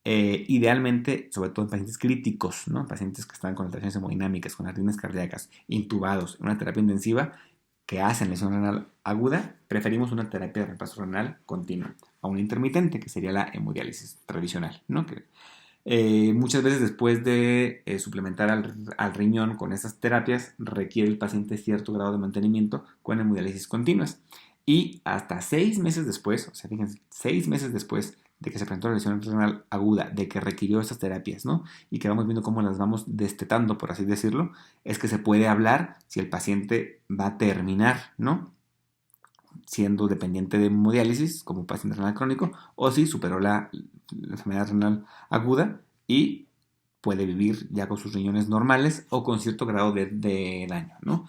Idealmente, sobre todo en pacientes críticos, ¿no? Pacientes que están con alteraciones hemodinámicas, con arritmias cardíacas, intubados, en una terapia intensiva que hacen lesión renal aguda, preferimos una terapia de reemplazo renal continua a una intermitente, que sería la hemodiálisis tradicional, ¿no? Que muchas veces después de suplementar al riñón con esas terapias, requiere el paciente cierto grado de mantenimiento con hemodiálisis continuas. Y hasta 6 meses después, o sea, fíjense, 6 meses después de que se presentó la lesión renal aguda, de que requirió estas terapias, ¿no? Y que vamos viendo cómo las vamos destetando, por así decirlo, es que se puede hablar si el paciente va a terminar, ¿no? Siendo dependiente de hemodiálisis como paciente renal crónico, o si superó la enfermedad renal aguda y puede vivir ya con sus riñones normales o con cierto grado de daño, ¿no?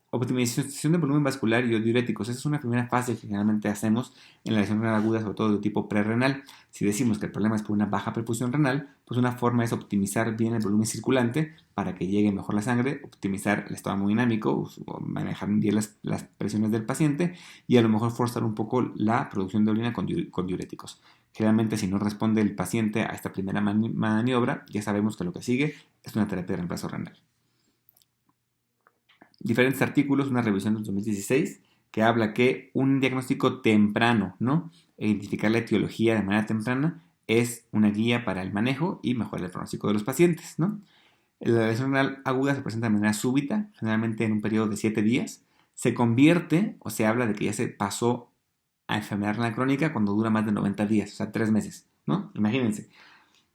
Optimización de volumen vascular y diuréticos. Esa es una primera fase que generalmente hacemos en la lesión renal aguda, sobre todo de tipo prerrenal. Si decimos que el problema es por una baja perfusión renal, pues una forma es optimizar bien el volumen circulante para que llegue mejor la sangre, optimizar el estado hemodinámico, o manejar bien las presiones del paciente, y a lo mejor forzar un poco la producción de orina con diuréticos. Generalmente, si no responde el paciente a esta primera maniobra, ya sabemos que lo que sigue es una terapia de reemplazo renal. Diferentes artículos, una revisión del 2016 que habla que un diagnóstico temprano, ¿no? Identificar la etiología de manera temprana es una guía para el manejo y mejorar el pronóstico de los pacientes, ¿no? La lesión renal aguda se presenta de manera súbita, generalmente en un periodo de 7 días. Se convierte, o se habla de que ya se pasó a enfermedad renal crónica cuando dura más de 90 días, o sea, 3 meses, ¿no? Imagínense.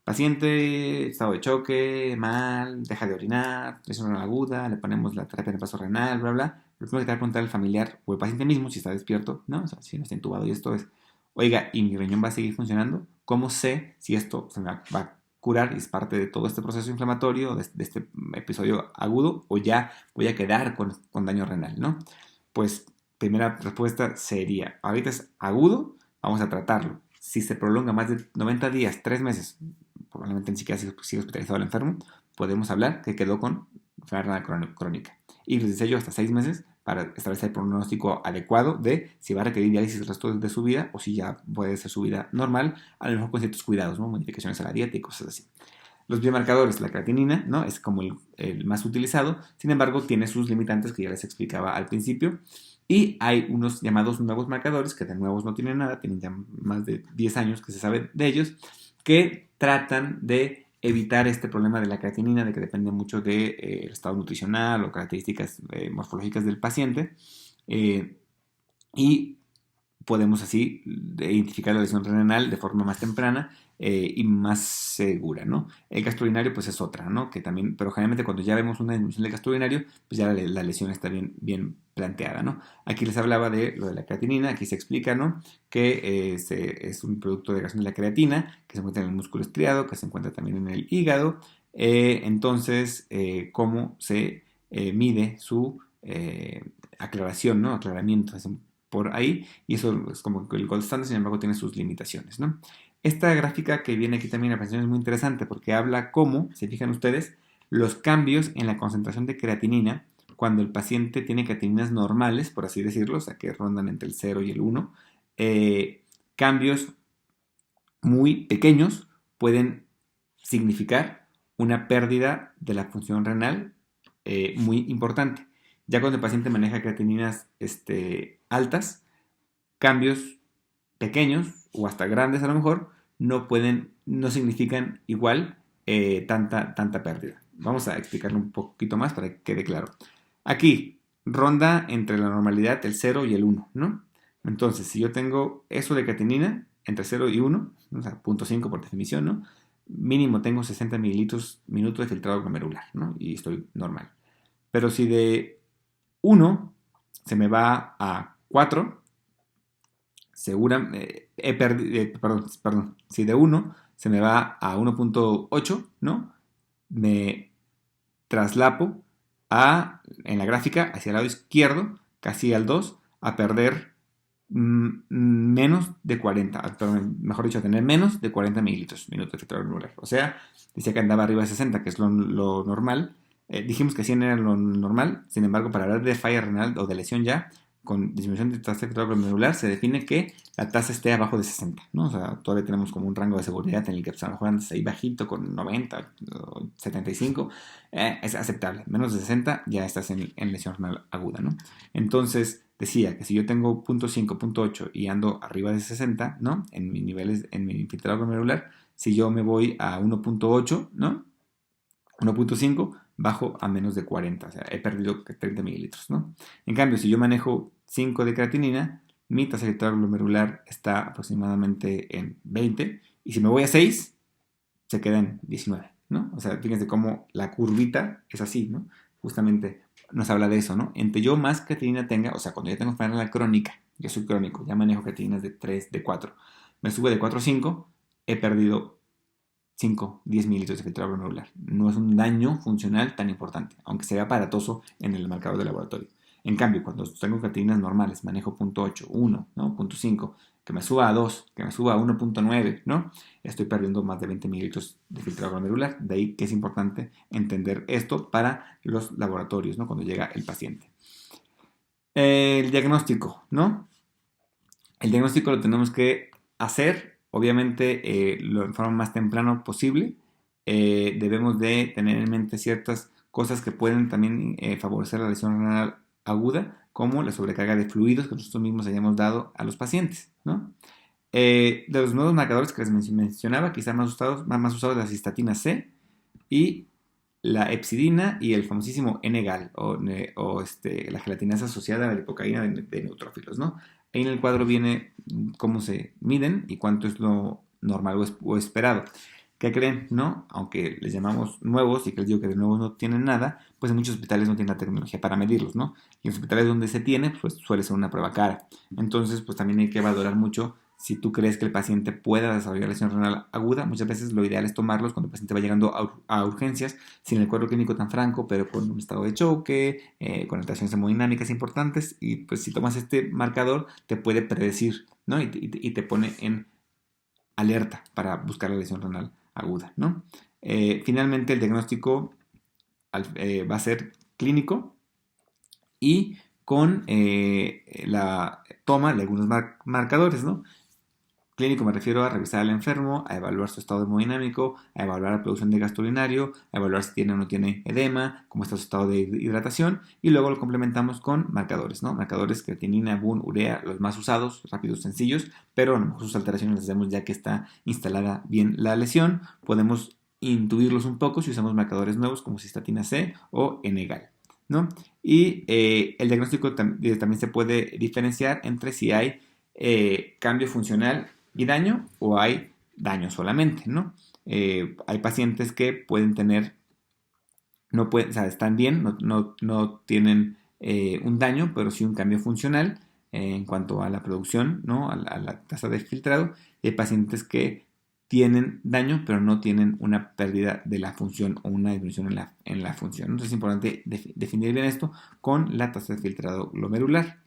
Paciente, estado de choque, mal, deja de orinar, lesión renal aguda, le ponemos la terapia de paso renal, bla, bla. Lo primero que te va a preguntar el familiar o el paciente mismo, si está despierto, ¿no? O sea, si no está intubado y esto es, oiga, ¿y mi riñón va a seguir funcionando? ¿Cómo sé si esto se me va a curar y es parte de todo este proceso inflamatorio, de este episodio agudo, o ya voy a quedar con daño renal, ¿no? Pues, primera respuesta sería, ahorita es agudo, vamos a tratarlo. Si se prolonga más de 90 días, 3 meses, probablemente ni siquiera sigue hospitalizado el enfermo, podemos hablar que quedó con enfermedad renal crónica. Y les decía yo, hasta 6 meses para establecer el pronóstico adecuado de si va a requerir diálisis el resto de su vida o si ya puede ser su vida normal, a lo mejor con ciertos cuidados, ¿no? Modificaciones a la dieta y cosas así. Los biomarcadores, la creatinina, ¿no? Es como el más utilizado, sin embargo, tiene sus limitantes que ya les explicaba al principio. Y hay unos llamados nuevos marcadores, que de nuevos no tienen nada, tienen ya más de 10 años que se sabe de ellos, que tratan de evitar este problema de la creatinina, de que depende mucho del estado nutricional o características morfológicas del paciente. Y podemos así identificar la lesión renal de forma más temprana y más segura, ¿no? El gasto urinario pues es otra, ¿no? Que también, pero generalmente cuando ya vemos una disminución del gasto urinario, pues ya la lesión está bien planteada, ¿no? Aquí les hablaba de lo de la creatinina, aquí se explica, ¿no? Que es un producto de reacción de la creatina, que se encuentra en el músculo estriado, que se encuentra también en el hígado, entonces, cómo se mide su aclaración, ¿no? Aclaramiento, por ahí, y eso es como el gold standard, sin embargo tiene sus limitaciones, ¿no? Esta gráfica que viene aquí también en la presentación es muy interesante porque habla cómo, si fijan ustedes, los cambios en la concentración de creatinina cuando el paciente tiene creatininas normales, por así decirlo, o sea que rondan entre el 0 y el 1, cambios muy pequeños pueden significar una pérdida de la función renal muy importante. Ya cuando el paciente maneja creatininas altas, cambios pequeños o hasta grandes a lo mejor no significan igual tanta pérdida. Vamos a explicarlo un poquito más para que quede claro. Aquí ronda entre la normalidad el 0 y el 1, ¿no? Entonces, si yo tengo eso de creatinina entre 0 y 1, o sea, 0.5 por definición, ¿no? Mínimo tengo 60 mililitros minuto de filtrado glomerular, ¿no? Y estoy normal. Pero si de 1 se me va a 4, si de 1 se me va a 1.8, ¿no? Me traslapo en la gráfica hacia el lado izquierdo, casi al 2, a perder menos de 40, perdón, mejor dicho, a tener menos de 40 mililitros minutos de filtrado glomerular. O sea, decía que andaba arriba de 60, que es lo normal. Dijimos que 100 era lo normal, sin embargo, para hablar de falla renal o de lesión ya, con disminución de tasa de filtrado glomerular, se define que la tasa esté abajo de 60, ¿no? O sea, todavía tenemos como un rango de seguridad en el que pues, a lo mejor andas ahí bajito con 90 o 75, es aceptable. Menos de 60 ya estás en lesión renal aguda, ¿no? Entonces, decía que si yo tengo 0.5, 0.8 y ando arriba de 60, ¿no? En mis niveles, en mi filtrado glomerular, si yo me voy a 1.8, ¿no? 1.5, bajo a menos de 40, o sea, he perdido 30 mililitros, ¿no? En cambio, si yo manejo 5 de creatinina, mi tasa de filtrado glomerular está aproximadamente en 20, y si me voy a 6, se queda en 19, ¿no? O sea, fíjense cómo la curvita es así, ¿no? Justamente nos habla de eso, ¿no? Entre yo más creatinina tenga, o sea, cuando ya tengo enfermedad crónica, yo soy crónico, ya manejo creatininas de 3, de 4, me sube de 4 a 5, he perdido 5, 10 mililitros de filtrado glomerular. No es un daño funcional tan importante, aunque sea aparatoso en el marcador de laboratorio. En cambio, cuando tengo creatininas normales, manejo 0.8, 1, ¿no? 0.5, que me suba a 2, que me suba a 1.9, ¿no? Estoy perdiendo más de 20 mililitros de filtrado glomerular. De ahí que es importante entender esto para los laboratorios, ¿no? Cuando llega el paciente. El diagnóstico, ¿no? El diagnóstico lo tenemos que hacer, obviamente, lo en forma más temprano posible. Debemos de tener en mente ciertas cosas que pueden también favorecer la lesión renal aguda, como la sobrecarga de fluidos que nosotros mismos hayamos dado a los pacientes, ¿no? De los nuevos marcadores que les mencionaba, quizá más usados la cistatina C y la epsidina y el famosísimo N-gal la gelatinasa asociada a la lipocaína de neutrófilos, ¿no? Ahí en el cuadro viene cómo se miden y cuánto es lo normal o esperado. ¿Qué creen? ¿No? Aunque les llamamos nuevos y que les digo que de nuevos no tienen nada, pues en muchos hospitales no tienen la tecnología para medirlos, ¿no? Y en los hospitales donde se tiene, pues suele ser una prueba cara. Entonces, pues también hay que valorar mucho si tú crees que el paciente pueda desarrollar lesión renal aguda. Muchas veces lo ideal es tomarlos cuando el paciente va llegando a urgencias, sin el cuadro clínico tan franco, pero con un estado de choque, con alteraciones hemodinámicas importantes, y pues si tomas este marcador te puede predecir, ¿no? Y te pone en alerta para buscar la lesión renal aguda, ¿no? Finalmente el diagnóstico va a ser clínico y con la toma de algunos marcadores, ¿no? Clínico me refiero a revisar al enfermo, a evaluar su estado hemodinámico, a evaluar la producción de gasto urinario, a evaluar si tiene o no tiene edema, cómo está su estado de hidratación, y luego lo complementamos con marcadores, ¿no? Marcadores creatinina, BUN, urea, los más usados, rápidos, sencillos, pero a lo mejor sus alteraciones las hacemos ya que está instalada bien la lesión. Podemos intuirlos un poco si usamos marcadores nuevos como cistatina C o NGAL, ¿no? Y el diagnóstico también se puede diferenciar entre si hay cambio funcional y daño o hay daño solamente, ¿no? Hay pacientes que pueden tener, no pueden, o sea, están bien, no tienen un daño, pero sí un cambio funcional en cuanto a la producción, ¿no? A la tasa de filtrado. Y hay pacientes que tienen daño, pero no tienen una pérdida de la función o una disminución en la función. Entonces es importante definir bien esto con la tasa de filtrado glomerular.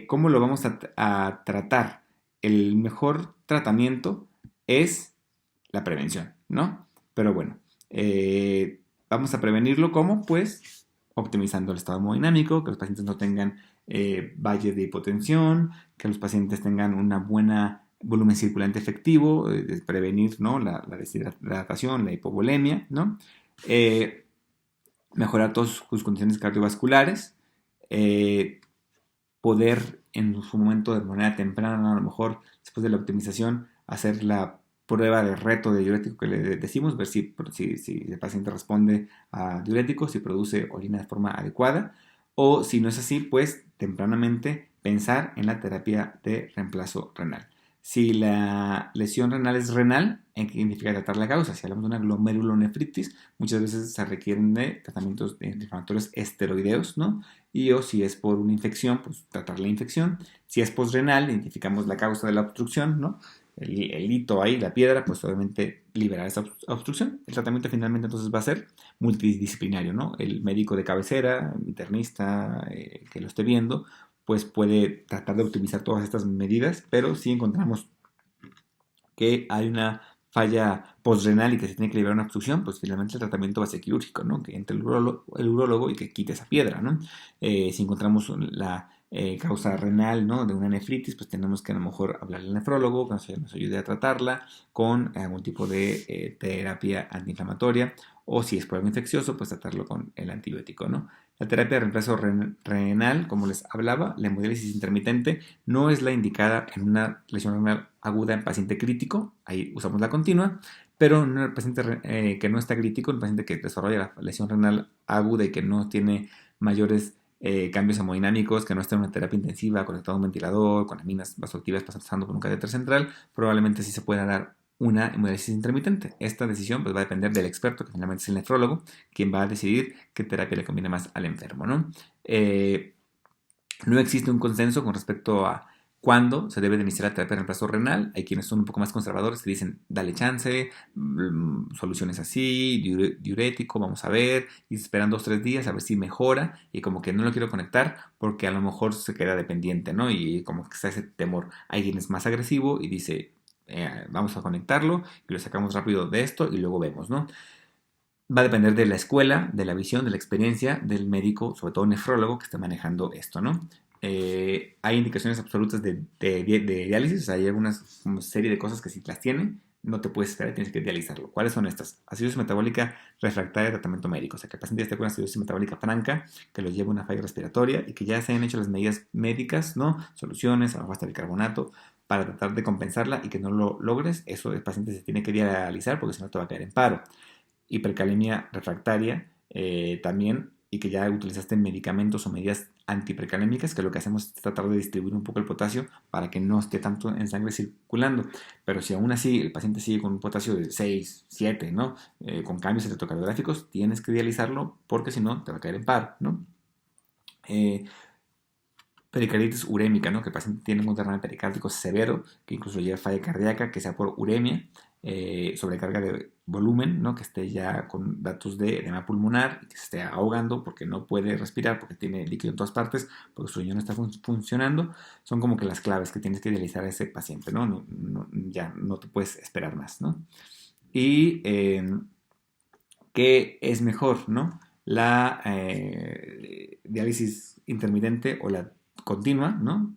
¿Cómo lo vamos a tratar? El mejor tratamiento es la prevención, ¿no? Pero bueno, vamos a prevenirlo ¿cómo? Pues optimizando el estado hemodinámico, que los pacientes no tengan valle de hipotensión, que los pacientes tengan una buena volumen circulante efectivo, prevenir, ¿no? la deshidratación, la hipovolemia, ¿no? Eh, Mejorar todas sus condiciones cardiovasculares, eh, poder en su momento de manera temprana, a lo mejor después de la optimización, hacer la prueba de reto de diurético que le decimos, ver si el paciente responde a diurético, si produce orina de forma adecuada, o si no es así, pues tempranamente pensar en la terapia de reemplazo renal. Si la lesión renal es renal, ¿qué significa tratar la causa? Si hablamos de una glomerulonefritis, muchas veces se requieren de tratamientos inflamatorios esteroideos, ¿no? Y o si es por una infección, pues tratar la infección. Si es posrenal, identificamos la causa de la obstrucción, ¿no? El hito ahí, la piedra, pues obviamente liberar esa obstrucción. El tratamiento finalmente entonces va a ser multidisciplinario, ¿no? El médico de cabecera, internista, que lo esté viendo, pues puede tratar de optimizar todas estas medidas, pero si encontramos que hay una falla postrenal y que se tiene que liberar una obstrucción, pues finalmente el tratamiento va a ser quirúrgico, ¿no? Que entre el urólogo y que quite esa piedra, ¿no? Si encontramos la causa renal, ¿no? De una nefritis, pues tenemos que a lo mejor hablarle al nefrólogo, que nos ayude a tratarla con algún tipo de terapia antiinflamatoria, o si es por algo infeccioso, pues tratarlo con el antibiótico, ¿no? La terapia de reemplazo renal, como les hablaba, la hemodiálisis intermitente, no es la indicada en una lesión renal aguda en paciente crítico, ahí usamos la continua, pero en un paciente que no está crítico, un paciente que desarrolla la lesión renal aguda y que no tiene mayores cambios hemodinámicos, que no está en una terapia intensiva, conectado a un ventilador, con aminas vasoactivas pasando por un catéter central, probablemente sí se pueda dar una hemodiálisis intermitente. Esta decisión pues, va a depender del experto, que finalmente es el nefrólogo, quien va a decidir qué terapia le conviene más al enfermo, ¿no? No existe un consenso con respecto a cuándo se debe de iniciar la terapia de reemplazo renal. Hay quienes son un poco más conservadores que dicen, dale chance, soluciones así, diurético, vamos a ver, y esperan 2 o 3 días a ver si mejora, y como que no lo quiero conectar porque a lo mejor se queda dependiente, ¿no? Y como que está ese temor. Hay quien es más agresivo y dice, vamos a conectarlo y lo sacamos rápido de esto y luego vemos, ¿no? Va a depender de la escuela, de la visión, de la experiencia del médico, sobre todo nefrólogo, que esté manejando esto, ¿no? Hay indicaciones absolutas de diálisis, o sea, hay alguna serie de cosas que si las tienen, no te puedes esperar, tienes que dializarlo. ¿Cuáles son estas? Acidosis metabólica refractaria de tratamiento médico, o sea, que el paciente esté con una acidosis metabólica franca, que lo lleve a una falla respiratoria y que ya se han hecho las medidas médicas, ¿no? Soluciones, abajo hasta bicarbonato, para tratar de compensarla y que no lo logres, eso el paciente se tiene que dializar porque si no te va a caer en paro. Hipercalemia refractaria también, y que ya utilizaste medicamentos o medidas antiprecalémicas, que lo que hacemos es tratar de distribuir un poco el potasio para que no esté tanto en sangre circulando. Pero si aún así el paciente sigue con un potasio de 6, 7, ¿no? Con cambios electrocardiográficos, tienes que dializarlo porque si no te va a caer en paro, ¿no? Eh, Pericarditis urémica, ¿no? Que el paciente tiene un derrame pericárdico severo, que incluso lleva falla cardíaca, que sea por uremia, sobrecarga de volumen, ¿no? Que esté ya con datos de edema pulmonar, que se esté ahogando porque no puede respirar, porque tiene líquido en todas partes, porque su riñón no está funcionando. Son como que las claves que tienes que dializar a ese paciente, ¿no? Ya no te puedes esperar más, ¿no? Y ¿qué es mejor, no? La diálisis intermitente o la continua, ¿no?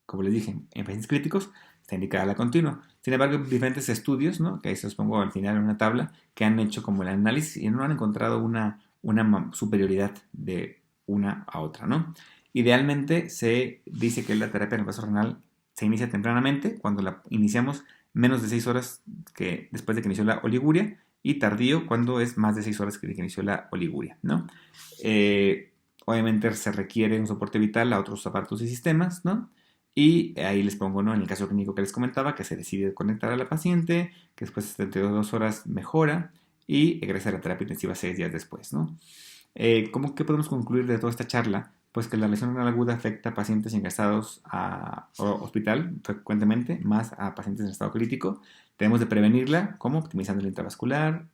Como les dije, en pacientes críticos está indicada la continua. Sin embargo, hay diferentes estudios, ¿no? Que ahí se los pongo al final en una tabla, que han hecho como el análisis y no han encontrado una superioridad de una a otra, ¿no? Idealmente se dice que la terapia en el vaso renal se inicia tempranamente, cuando la iniciamos menos de 6 horas después de que inició la oliguria, y tardío cuando es más de 6 horas que inició la oliguria, ¿no? Obviamente se requiere un soporte vital a otros aparatos y sistemas, ¿no? Y ahí les pongo, ¿no? En el caso clínico que les comentaba, que se decide conectar a la paciente, que después de 72 horas mejora y egresa a la terapia intensiva 6 días después, ¿no? ¿Cómo que podemos concluir de toda esta charla? Pues que la lesión renal aguda afecta a pacientes ingresados a hospital frecuentemente, más a pacientes en estado crítico. Tenemos de prevenirla, como optimizando el intravascular,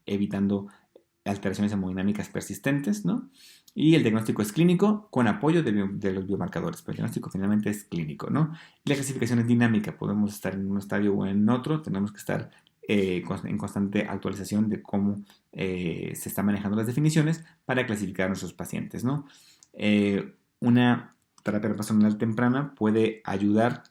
evitando alteraciones hemodinámicas persistentes, ¿no? Y el diagnóstico es clínico con apoyo de los biomarcadores, pero el diagnóstico finalmente es clínico, ¿no? Y la clasificación es dinámica, podemos estar en un estadio o en otro, tenemos que estar en constante actualización de cómo se están manejando las definiciones para clasificar a nuestros pacientes, ¿no? Una terapia renal temprana puede ayudar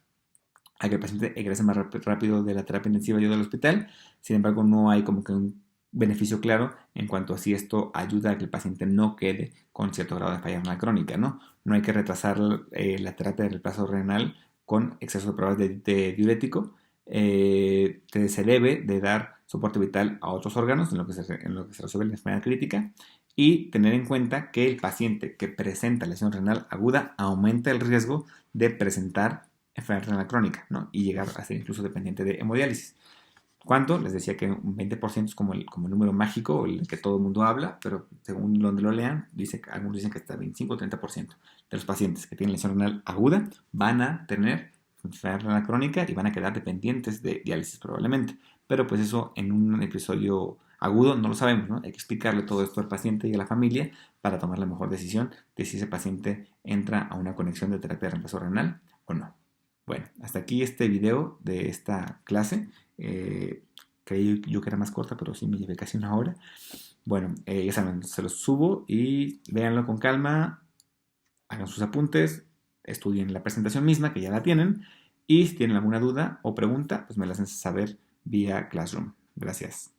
a que el paciente egrese más rápido de la terapia intensiva y del hospital. Sin embargo, no hay como que un beneficio claro en cuanto a si esto ayuda a que el paciente no quede con cierto grado de falla renal crónica, ¿no? No hay que retrasar la terapia del reemplazo renal con exceso de pruebas de diurético. Se debe de dar soporte vital a otros órganos en lo que se resuelve la enfermedad crítica, y tener en cuenta que el paciente que presenta lesión renal aguda aumenta el riesgo de presentar enfermedad renal crónica, ¿no? Y llegar a ser incluso dependiente de hemodiálisis. ¿Cuánto? Les decía que un 20% es como el número mágico, el que todo el mundo habla, pero según donde lo lean, algunos dicen que hasta 25 o 30% de los pacientes que tienen lesión renal aguda van a tener enfermedad renal crónica y van a quedar dependientes de diálisis probablemente. Pero pues eso en un episodio agudo no lo sabemos, ¿no? Hay que explicarle todo esto al paciente y a la familia para tomar la mejor decisión de si ese paciente entra a una conexión de terapia de reemplazo renal o no. Bueno, hasta aquí este video de esta clase. Creí yo que era más corta, pero sí me llevé casi una hora. Bueno, ya saben, se los subo y véanlo con calma, hagan sus apuntes, estudien la presentación misma, que ya la tienen, y si tienen alguna duda o pregunta, pues me la hacen saber vía Classroom. Gracias.